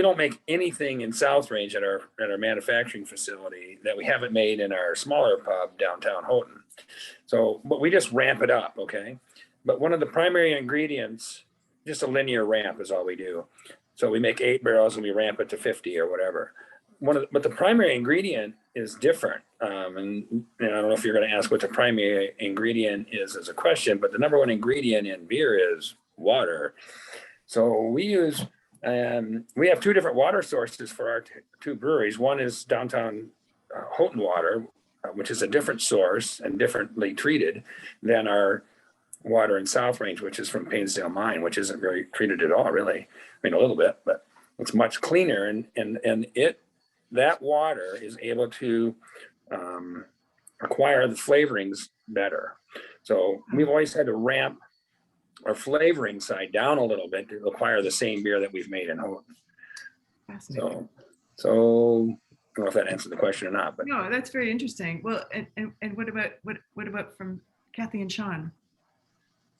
don't make anything in South Range at our manufacturing facility that we haven't made in our smaller pub downtown Houghton. So, but we just ramp it up, okay? But one of the primary ingredients, just a linear ramp is all we do. So we make 8 barrels and we ramp it to 50 or whatever. But the primary ingredient is different. And I don't know if you're going to ask what the primary ingredient is as a question, but the number one ingredient in beer is water. So we have 2 different water sources for our 2 breweries. One is downtown Houghton water, which is a different source and differently treated than our water in South Range, which is from Painesdale Mine, which isn't very treated at all, really. I mean, a little bit, but it's much cleaner, and that water is able to acquire the flavorings better. So we've always had to ramp our flavoring side down a little bit to acquire the same beer that we've made in Houghton. So I don't know if that answered the question or not, but no, that's very interesting. Well, and what about from Cathy and Shawn?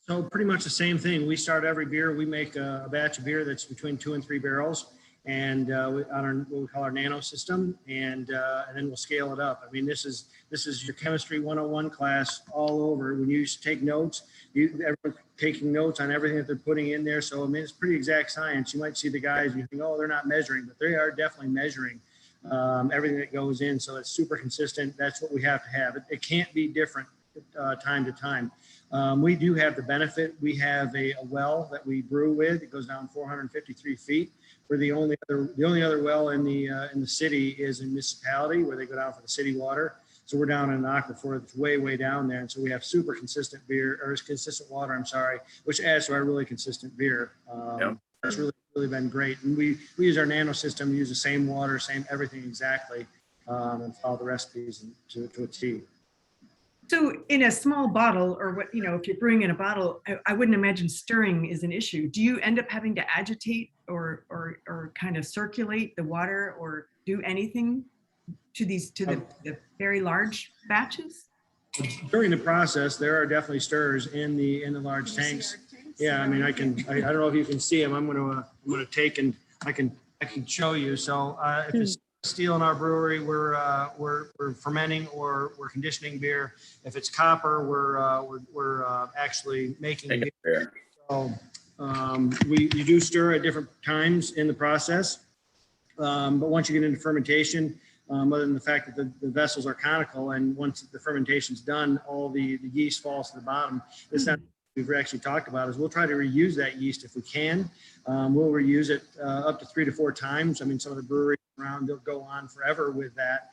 So pretty much the same thing. We start every beer. We make a batch of beer that's between 2 and 3 barrels, and on what we call our nano system, and then we'll scale it up. I mean, this is your chemistry 101 class all over. When you take notes, everyone's taking notes on everything that they're putting in there. So I mean, it's pretty exact science. You might see the guys, you think, oh, they're not measuring, but they are definitely measuring everything that goes in. So it's super consistent. That's what we have to have. It can't be different time to time. We do have the benefit. We have a well that we brew with. It goes down 453 feet. We're the only other well in the city is in municipality where they go down for the city water. So we're down in an aquifer that's way down there, and so we have super consistent beer, or consistent water. I'm sorry, which adds to our really consistent beer. That's really been great. And we use our nano system, use the same water, same everything exactly, and follow the recipes to a T. So in a small bottle, or what, if you're brewing in a bottle, I wouldn't imagine stirring is an issue. Do you end up having to agitate or kind of circulate the water or do anything to the very large batches? During the process, there are definitely stirrers in the large tanks. Yeah, I mean, I don't know if you can see them. I'm gonna take and I can show you. So if it's steel in our brewery, we're fermenting or we're conditioning beer. If it's copper, we're actually making beer. So you do stir at different times in the process, but once you get into fermentation, other than the fact that the vessels are conical, and once the fermentation's done, all the yeast falls to the bottom. It's not we've actually talked about is we'll try to reuse that yeast if we can. We'll reuse it up to 3 to 4 times. I mean, some of the breweries around, they'll go on forever with that.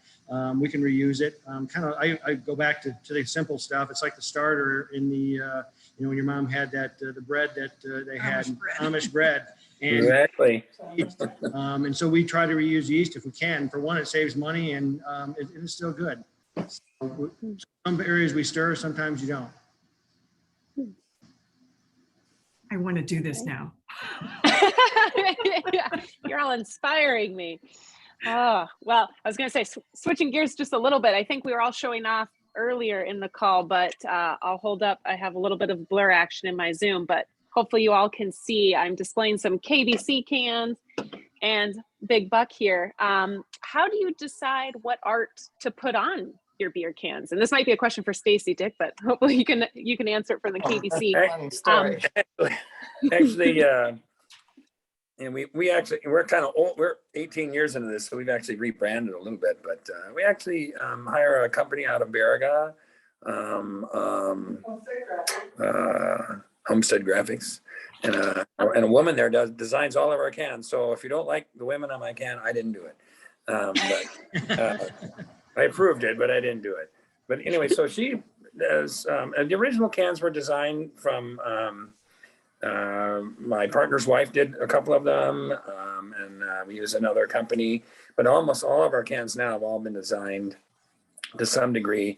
We can reuse it. I go back to the simple stuff. It's like the starter in the, when your mom had that, the bread that they had, Amish bread. And, exactly. And so we try to reuse yeast if we can. For one, it saves money, and it is still good. So some areas we stir, sometimes you don't. I want to do this now. Yeah, you're all inspiring me. Oh, well, I was going to say, switching gears just a little bit. I think we were all showing off earlier in the call, but I'll hold up. I have a little bit of blur action in my Zoom, but hopefully you all can see I'm displaying some KBC cans and Big Buck here. How do you decide what art to put on your beer cans? And this might be a question for Stacy, Dick, but hopefully you can answer it from the KBC. Actually, and we're kind of old. We're 18 years into this, so we've actually rebranded a little bit. But we actually hire a company out of Baraga, Homestead Graphics, and a woman there designs all of our cans. So if you don't like the women on my can, I didn't do it. But I approved it, but I didn't do it. But anyway, so she does. And the original cans were designed from. My partner's wife did a couple of them, and we use another company, but almost all of our cans now have all been designed to some degree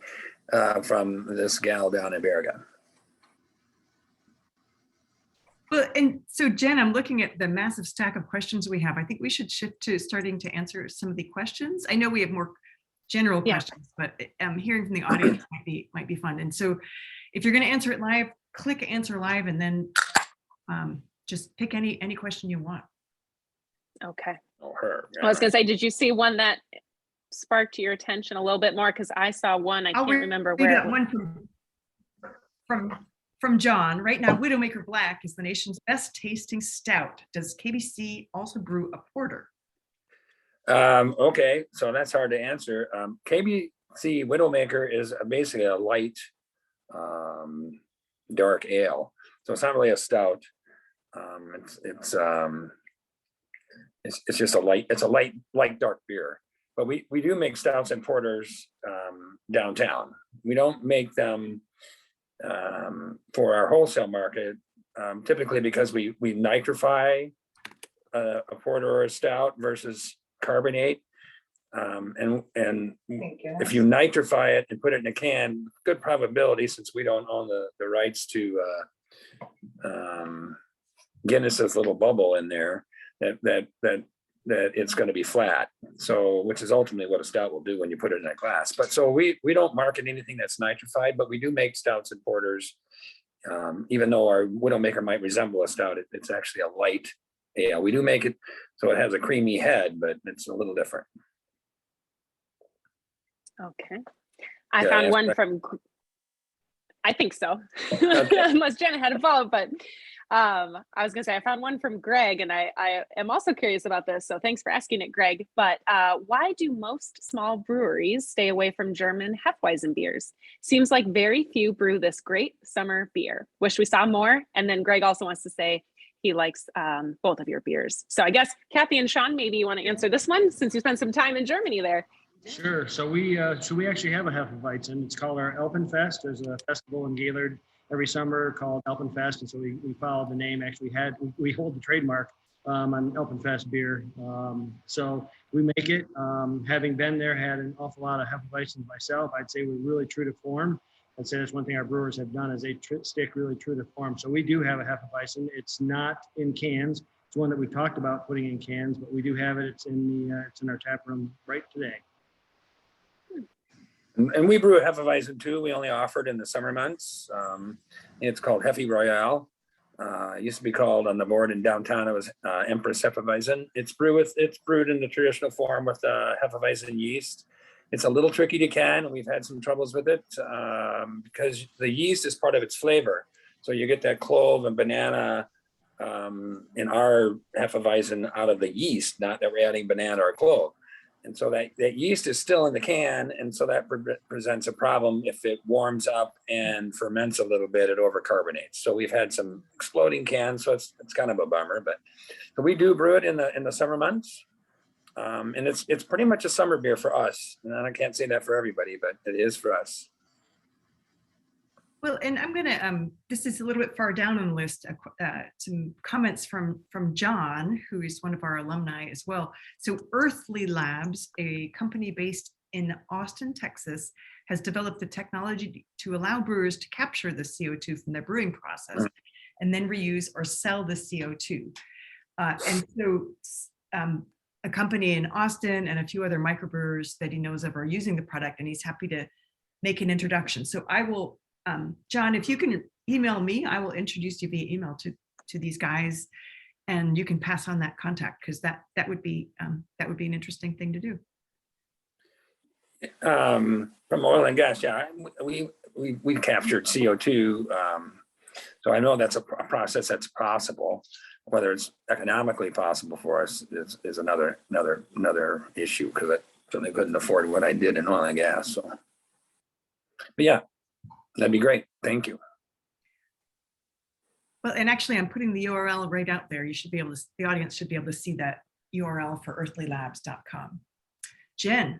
from this gal down in Baraga. Well, and so Jen, I'm looking at the massive stack of questions we have. I think we should shift to starting to answer some of the questions. I know we have more general questions, but hearing from the audience might be fun. And so if you're going to answer it live, click answer live, and then just pick any question you want. Okay. Oh, her. Yeah. I was gonna say, did you see one that sparked your attention a little bit more? Because I saw one, I can't remember where. We got one from John. Right now, Widowmaker Black is the nation's best tasting stout. Does KBC also brew a porter? Okay, so that's hard to answer. KBC Widowmaker is basically a light dark ale. So it's not really a stout. It's just a light dark beer. But we do make stouts and porters downtown. We don't make them for our wholesale market, typically because we nitrify a porter or a stout versus carbonate. And if you nitrify it and put it in a can, good probability, since we don't own the rights to Guinness's little bubble in there, that it's going to be flat. So, which is ultimately what a stout will do when you put it in a glass. But so we don't market anything that's nitrified, but we do make stouts and porters. Even though our Widowmaker might resemble a stout, it's actually a light ale. We do make it so it has a creamy head, but it's a little different. Okay. I found one from, I think so, Okay. unless Jenna had a follow-up, but I was gonna say, I found one from Greg, and I am also curious about this, so thanks for asking it, Greg. But why do most small breweries stay away from German Hefeweizen beers? Seems like very few brew this great summer beer. Wish we saw more. And then Greg also wants to say he likes both of your beers. So I guess Cathy and Shawn, maybe you want to answer this one since you spent some time in Germany there. Sure. So we actually have a Hefeweizen. It's called our Alpenfest. There's a festival in Gaylord every summer called Alpenfest, and so we followed the name. Actually, we hold the trademark on Alpenfest beer. So we make it. Having been there, had an awful lot of Hefeweizens myself. I'd say we're really true to form. I'd say that's one thing our brewers have done is they stick really true to form. So we do have a Hefeweizen. It's not in cans. It's one that we talked about putting in cans, but we do have it. It's in our tap room right today. And we brew a Hefeweizen too. We only offer it in the summer months. It's called Royale. It used to be called on the board in downtown. It was Empress Hefeweizen. It's brewed in the traditional form with Hefeweizen yeast. It's a little tricky to can. We've had some troubles with it because the yeast is part of its flavor. So you get that clove and banana in our Hefeweizen out of the yeast, not that we're adding banana or clove. And so that yeast is still in the can, and so that presents a problem if it warms up and ferments a little bit, it overcarbonates. So we've had some exploding cans, so it's kind of a bummer. But so we do brew it in the summer months, and it's pretty much a summer beer for us. And I can't say that for everybody, but it is for us. Well, and I'm gonna, this is a little bit far down on the list, some comments from John, who is one of our alumni as well. So Earthly Labs, a company based in Austin, Texas, has developed the technology to allow brewers to capture the CO2 from their brewing process and then reuse or sell the CO2. And so a company in Austin and a few other microbrewers that he knows of are using the product, and he's happy to make an introduction. So I will, John, if you can email me, I will introduce you via email to these guys, and you can pass on that contact, because that would be an interesting thing to do. From oil and gas, yeah, we captured CO2, so I know that's a process that's possible. Whether it's economically possible for us is another issue, because I certainly couldn't afford what I did in oil and gas. So, but yeah. That'd be great. Thank you. Well, and actually, I'm putting the URL right out there. You should be able to, the audience should be able to see that URL for earthlylabs.com. Jen.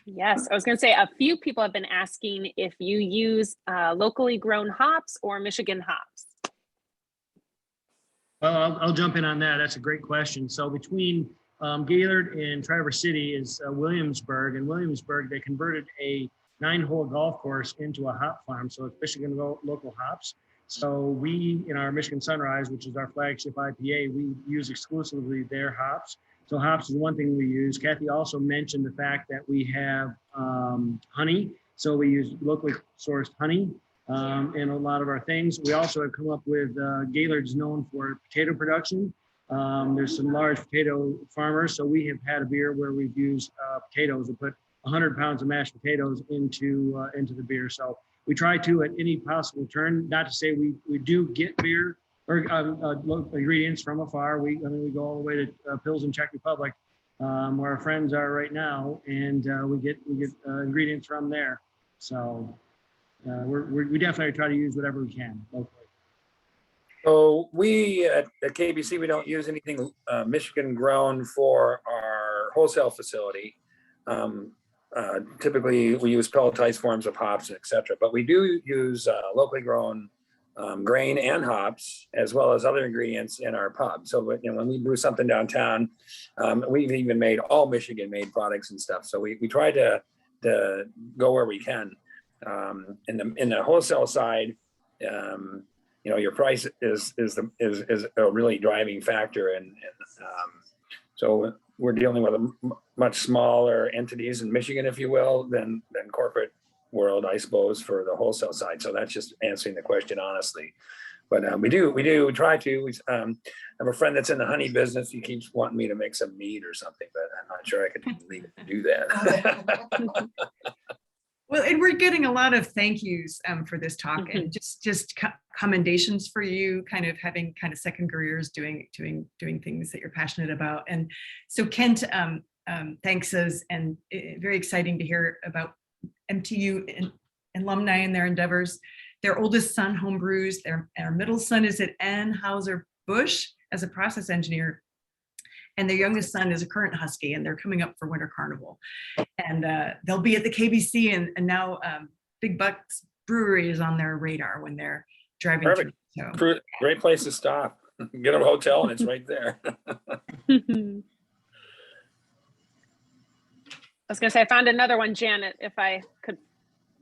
Yes, I was going to say a few people have been asking if you use locally grown hops or Michigan hops. Well, I'll jump in on that. That's a great question. So between Gaylord and Traverse City is Williamsburg. In Williamsburg, they converted a 9-hole golf course into a hop farm. So it's Michigan local hops. So we, in our Michigan Sunrise, which is our flagship IPA, we use exclusively their hops. So hops is one thing we use. Cathy also mentioned the fact that we have honey. So we use locally sourced honey in a lot of our things. We also have come up with, Gaylord's known for potato production. There's some large potato farmers. So we have had a beer where we've used potatoes to put 100 pounds of mashed potatoes into the beer. So we try to, at any possible turn, not to say we do get beer or ingredients from afar. We go all the way to Pilsen, Czech Republic, where our friends are right now, and we get ingredients from there. So we definitely try to use whatever we can locally. So we at KBC, we don't use anything Michigan grown for our wholesale facility. Typically we use pelletized forms of hops, etc. But we do use locally grown grain and hops, as well as other ingredients in our pub. So when we brew something downtown, we've even made all Michigan made products and stuff. So we try to go where we can. In the wholesale side, your price is a really driving factor, and so we're dealing with a much smaller entities in Michigan, if you will, than corporate world, I suppose, for the wholesale side. So that's just answering the question honestly. But we do try to. I have a friend that's in the honey business. He keeps wanting me to make some mead or something, but I'm not sure I could legally do that. Well, and we're getting a lot of thank yous for this talk, and just commendations for you, kind of having kind of second careers doing things that you're passionate about. And so Kent thanks us, and very exciting to hear about MTU and alumni and their endeavors. Their oldest son homebrews. Our middle son is at Anheuser-Busch as a process engineer. And their youngest son is a current Husky, and they're coming up for Winter Carnival. And they'll be at the KBC, and now Big Buck Brewery is on their radar when they're driving. Perfect. Through. So. Great place to stop. Get a hotel and it's right there. I was gonna say, I found another one, Janet, if I could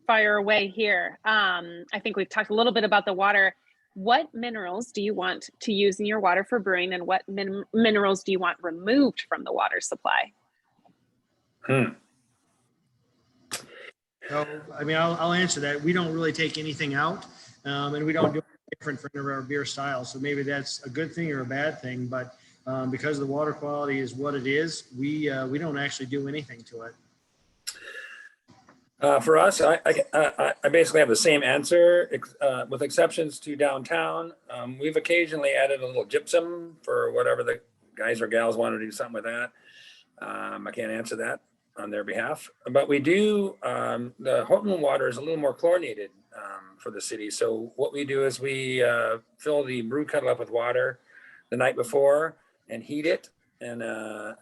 fire away here. I think we've talked a little bit about the water. What minerals do you want to use in your water for brewing, and what minerals do you want removed from the water supply? So, I'll answer that. We don't really take anything out, and we don't do anything different for any of our beer styles. So maybe that's a good thing or a bad thing, but because the water quality is what it is, we don't actually do anything to it. For us, I basically have the same answer, with exceptions to downtown. We've occasionally added a little gypsum for whatever the guys or gals want to do something with that. I can't answer that on their behalf, but we do, the Houghton water is a little more chlorinated for the city. So what we do is we fill the brew kettle up with water the night before and heat it and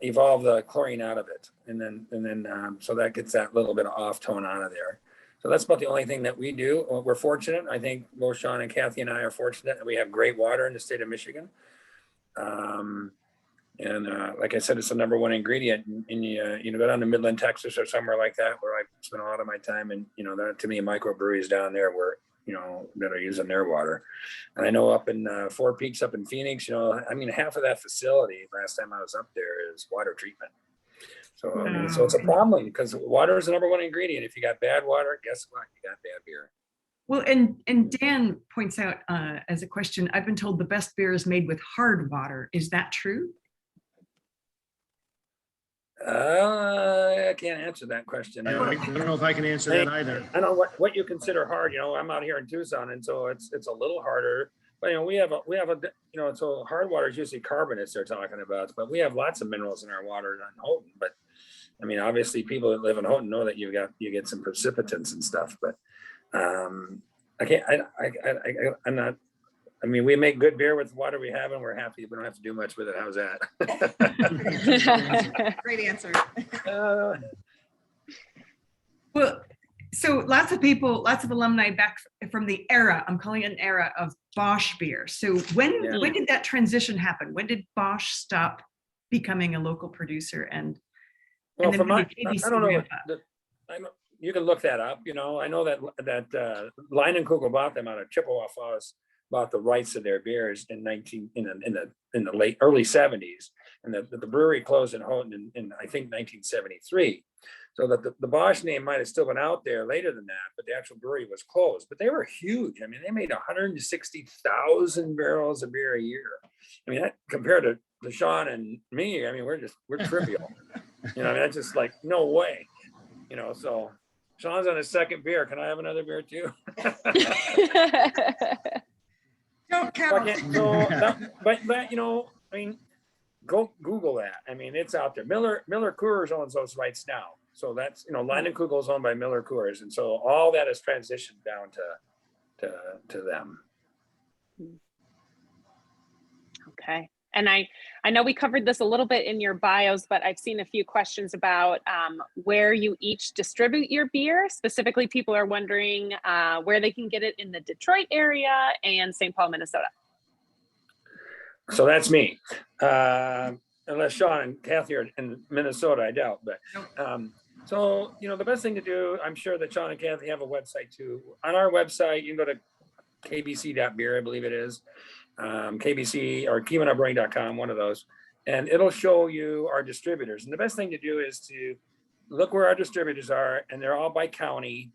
evolve the chlorine out of it. And then so that gets that little bit of off tone out of there. So that's about the only thing that we do. We're fortunate. I think both Shawn and Cathy and I are fortunate that we have great water in the state of Michigan. Like I said, it's the number one ingredient. And you go down to Midland, Texas, or somewhere like that, where I spend a lot of my time. And that, to me, microbreweries down there where that are using their water. And I know up in Four Peaks, up in Phoenix, half of that facility last time I was up there is water treatment. So so it's a problem because water is the number one ingredient. If you got bad water, guess what? You got bad beer. Well, and Dan points out as a question, I've been told the best beer is made with hard water. Is that true? I can't answer that question. I don't know if I can answer that either. I don't know what you consider hard. I'm out here in Tucson, and so it's a little harder. But we have a so hard water is usually carbonates they're talking about, but we have lots of minerals in our water in Houghton. But obviously people that live in Houghton know that you get some precipitants and stuff. But I can't. I'm not. We make good beer with the water we have, and we're happy. We don't have to do much with it. How's that? Great answer. Well, so lots of alumni back from the era, I'm calling it an era of Bosch beer. So when did that transition happen? When did Bosch stop becoming a local producer? And Well, then I KBC don't know. ramp up? You can look that up. I know that Line and Kugel bought them out of Chippewa Falls, bought the rights to their beers in the early 70s, and the brewery closed in Houghton in I think 1973. So that the Bosch name might have still been out there later than that, but the actual brewery was closed. But they were huge. They made 160,000 barrels of beer a year. That compared to Shawn and me, we're trivial. That's just like no way. So Shawn's on his second beer. Can I have another beer too? Don't count. Go Google that. It's out there. Miller Coors owns those rights now. So that's, Line and Kugel is owned by Miller Coors. And so all that has transitioned down to them. Okay. And I know we covered this a little bit in your bios, but I've seen a few questions about where you each distribute your beer. Specifically, people are wondering where they can get it in the Detroit area and St. Paul, Minnesota. So that's me. Unless Shawn and Cathy are in Minnesota, I doubt. But so, the best thing to do, I'm sure that Shawn and Cathy have a website too. On our website, you can go to kbc.beer, I believe it is. KBC or Keweenawbrewing.com, one of those, and it'll show you our distributors. And the best thing to do is to look where our distributors are, and they're all by county.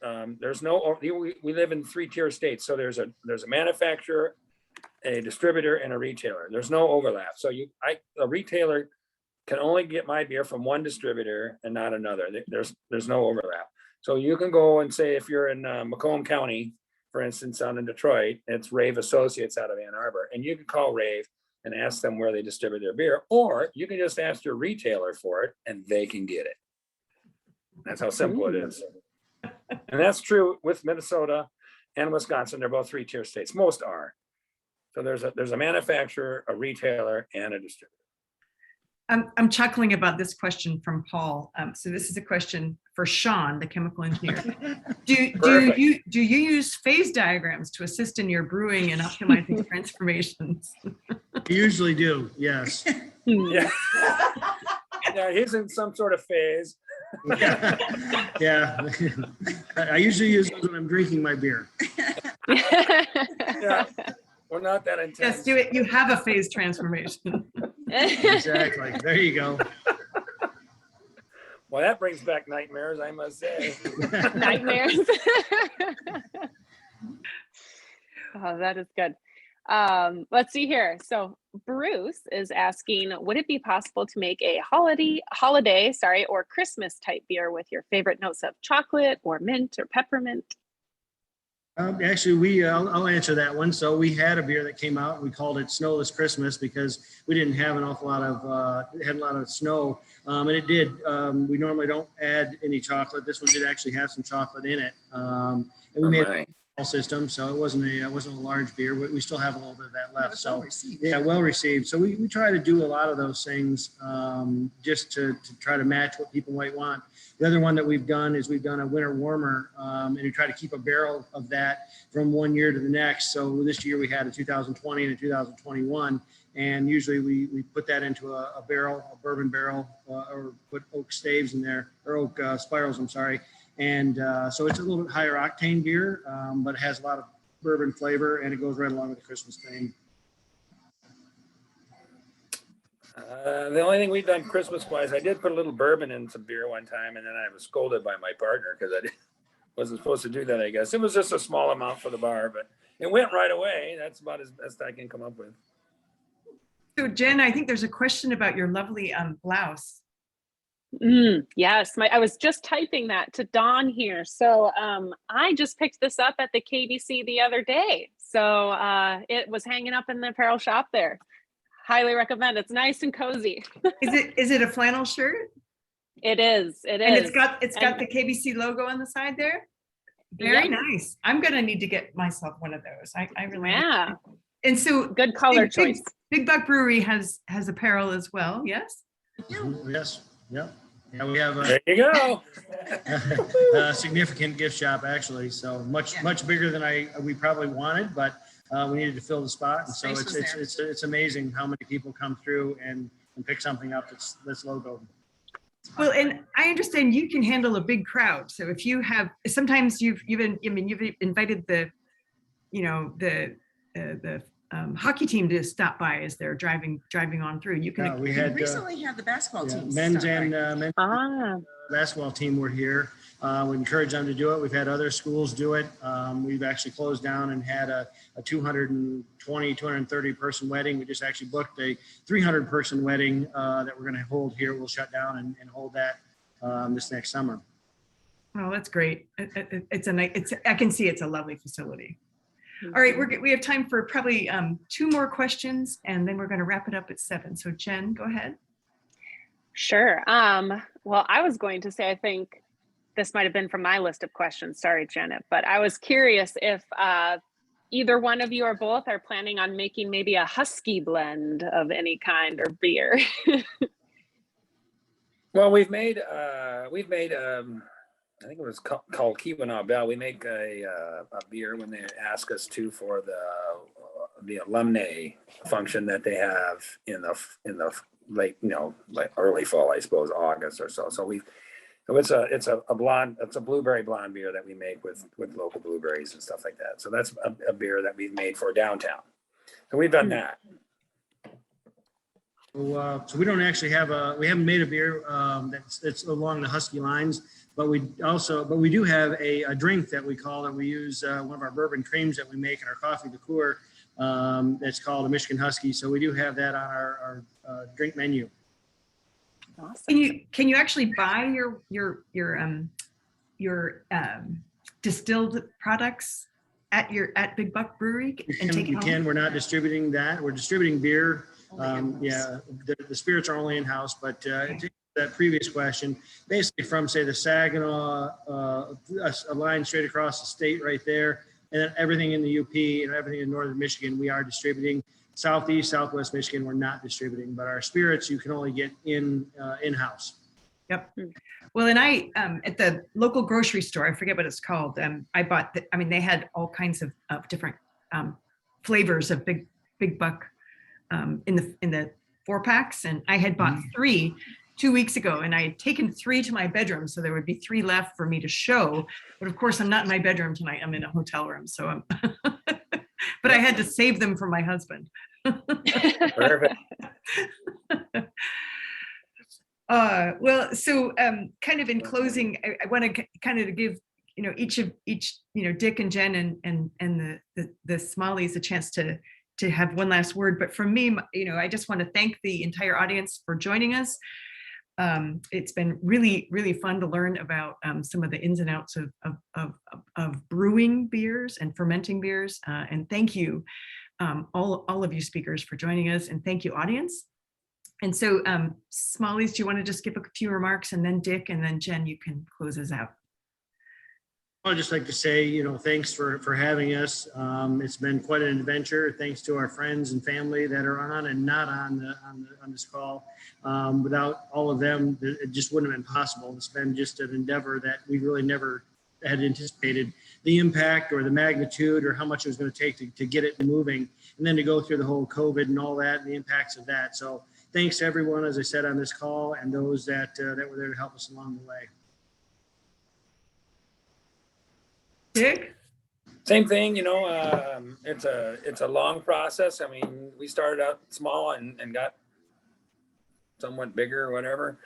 There's no, we live in 3-tier states, so there's a manufacturer, a distributor, and a retailer. There's no overlap. So a retailer can only get my beer from one distributor and not another. There's no overlap. So you can go and say, if you're in Macomb County, for instance, down in Detroit, it's Rave Associates out of Ann Arbor. And you can call Rave and ask them where they distribute their beer, or you can just ask your retailer for it and they can get it. That's how simple it is. And that's true with Minnesota and Wisconsin. They're both 3-tier states. Most are. So there's a manufacturer, a retailer, and a distributor. I'm chuckling about this question from Paul. So this is a question for Shawn, the chemical engineer. Do you use phase diagrams to assist in your brewing and optimizing transformations? We usually do, yes. Yeah. Yeah, he's in some sort of phase. Yeah. I usually use those when I'm drinking my beer. Yeah. We're not that intense. Yes, do it. You have a phase transformation. Exactly. There you go. Well, that brings back nightmares, I must say. Nightmares. Oh, that is good. Let's see here. So Bruce is asking, would it be possible to make a holiday, or Christmas type beer with your favorite notes of chocolate or mint or peppermint? Actually, I'll answer that one. So we had a beer that came out and we called it Snowless Christmas because we didn't have an awful lot of, it had a lot of snow. And it did. We normally don't add any chocolate. This one did actually have some chocolate in it. And we made a small system, so it wasn't a large beer, but we still have a little bit of that left. So yeah, well received. So we try to do a lot of those things just to try to match what people might want. The other one that we've done is we've done a winter warmer, and we try to keep a barrel of that from one year to the next. So this year we had a 2020 and a 2021, and usually we put that into a barrel, a bourbon barrel, or put oak staves in there, or oak spirals, I'm sorry. And so it's a little bit higher octane beer, but it has a lot of bourbon flavor, and it goes right along with the Christmas theme. The only thing we've done Christmas-wise, I did put a little bourbon in some beer one time, and then I was scolded by my partner because I wasn't supposed to do that, I guess. It was just a small amount for the bar, but it went right away. That's about as best I can come up with. So Jen, I think there's a question about your lovely blouse. Yes, I was just typing that to Dawn here. So I just picked this up at the KBC the other day. So it was hanging up in the apparel shop there. Highly recommend. It's nice and cozy. Is it a flannel shirt? It is. It is. And it's got the KBC logo on the side there. Very nice. I'm gonna need to get myself one of those. I really yeah. And so good color choice. Big Buck Brewery has apparel as well. Yes. Yes. Yep. Yeah, we have there you go. A significant gift shop actually. So much bigger than we probably wanted, but we needed to fill the spot. And so it's amazing how many people come through and pick something up that's logo. Well, and I understand you can handle a big crowd. So if you have, sometimes you've invited the hockey team to stop by as they're driving on through. You can. We had recently had the basketball team. Men's basketball team were here. We encourage them to do it. We've had other schools do it. We've actually closed down and had a 220, 230 person wedding. We just actually booked a 300 person wedding that we're going to hold here. We'll shut down and hold that this next summer. Oh, that's great. I can see it's a lovely facility. All right, we have time for probably 2 more questions, and then we're going to wrap it up at 7. So Jen, go ahead. Sure. Well, I was going to say, I think this might have been from my list of questions. Sorry, Janet, but I was curious if either one of you or both are planning on making maybe a Husky blend of any kind or beer. Well, we've made I think it was called Keweenaw Bell. We make a beer when they ask us to for the alumni function that they have in the late, like early fall, I suppose, August or so. So it's a blueberry blonde beer that we make with local blueberries and stuff like that. So that's a beer that we've made for downtown. So we've done that. So we don't actually we haven't made a beer that's along the Husky lines, but we do have a drink that we use one of our bourbon creams that we make in our coffee liqueur. That's called a Michigan Husky. So we do have that on our drink menu. Awesome. Can you actually buy your distilled products at Big Buck Brewery and take it home? You can. We're not distributing that. We're distributing beer. The spirits are only in-house, but to that previous question, basically from say the Saginaw, a line straight across the state right there, and then everything in the UP and everything in northern Michigan, we are distributing. Southeast, Southwest Michigan, we're not distributing, but our spirits you can only get in-house. Yep. Well, and I at the local grocery store, I forget what it's called. I bought. They had all kinds of different flavors of Big Buck in the 4-packs, and I had bought 3 2 weeks ago, and I had taken 3 to my bedroom, so there would be 3 left for me to show. But of course, I'm not in my bedroom tonight. I'm in a hotel room, so but I had to save them for my husband. Perfect. Well, so kind of in closing, I want to kind of give each Dick and Jen and the Smalleys a chance to have one last word. But from me, I just want to thank the entire audience for joining us. It's been really, really fun to learn about some of the ins and outs of brewing beers and fermenting beers. And thank you, all of you speakers, for joining us. And thank you, audience. And so, Smalley's, do you want to just give a few remarks, and then Dick, and then Jen, you can close us out. I'd just like to say, thanks for having us. It's been quite an adventure. Thanks to our friends and family that are on and not on this call. Without all of them, it just wouldn't have been possible. It's been just an endeavor that we really never had anticipated the impact or the magnitude or how much it was going to take to get it moving, and then to go through the whole COVID and all that and the impacts of that. So thanks to everyone, as I said, on this call, and those that were there to help us along the way. Dick? Same thing, it's a long process. I mean, we started out small and got somewhat bigger or whatever.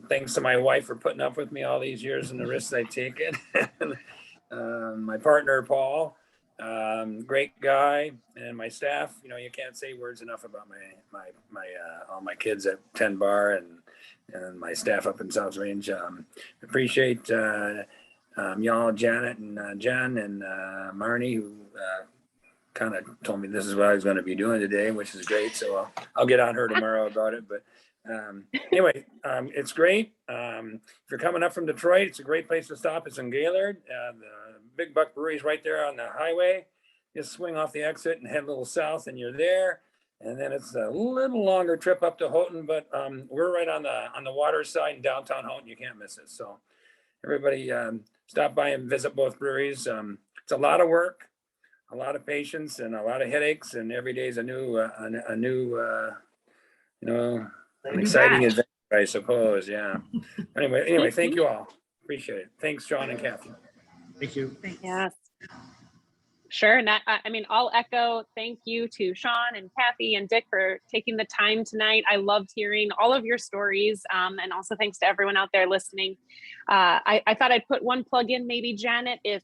Thanks to my wife for putting up with me all these years and the risks I've taken. My partner, Paul, great guy, and my staff. You can't say words enough about my all my kids at 10 Bar and my staff up in South Range. Appreciate y'all, Janet and Jen and Marnie, who kind of told me this is what I was going to be doing today, which is great. So I'll get on her tomorrow about it. But anyway, it's great. If you're coming up from Detroit, it's a great place to stop. It's in Gaylord. The Big Buck Brewery is right there on the highway. Just swing off the exit and head a little south, and you're there. And then it's a little longer trip up to Houghton, but we're right on the water side in downtown Houghton. You can't miss it. So everybody stop by and visit both breweries. It's a lot of work, a lot of patience, and a lot of headaches. And every day is a new, an exciting adventure, I suppose. Yeah. Anyway, thank you all. Appreciate it. Thanks, Shawn and Cathy. Thank you. Thanks. Yes. Sure. And I'll echo thank you to Shawn and Cathy and Dick for taking the time tonight. I loved hearing all of your stories. And also thanks to everyone out there listening. I thought I'd put one plug in, maybe Janet, if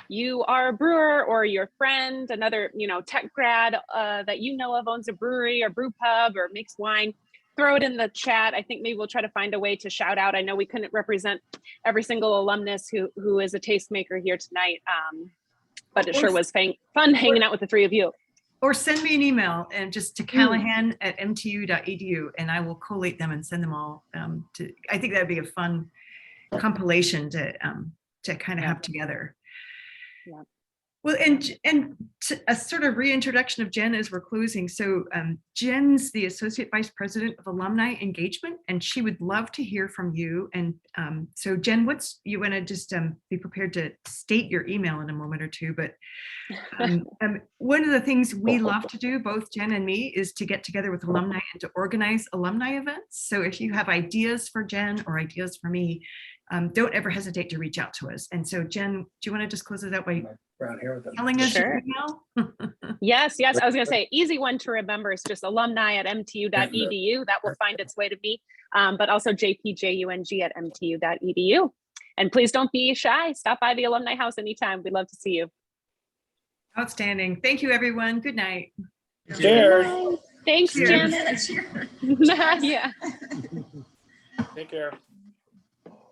you are a brewer or your friend, another, tech grad that of owns a brewery or brew pub or makes wine, throw it in the chat. I think maybe we'll try to find a way to shout out. I know we couldn't represent every single alumnus who is a tastemaker here tonight. But it sure was fun hanging out with the three of you. Or send me an email and just to Callahan at mtu.edu, and I will collate them and send them all to. I think that'd be a fun compilation to kind of have together. Yeah. Well, and a sort of reintroduction of Jen as we're closing. So Jen's the Associate Vice President of Alumni Engagement, and she would love to hear from you. And so Jen, you want to just be prepared to state your email in a moment or two, but one of the things we love to do, both Jen and me, is to get together with alumni and to organize alumni events. So if you have ideas for Jen or ideas for me, don't ever hesitate to reach out to us. And so Jen, do you want to just close it out by Around here with them. telling us Sure. your email? Yes. I was going to say, easy one to remember is just alumni@mtu.edu. That will find its way to me, but also jpjung@mtu.edu. And please don't be shy. Stop by the Alumni House anytime. We'd love to see you. Outstanding. Thank you, everyone. Good night. Cheers. Thanks, Cheers. Janet. Cheers. Yeah. Take care.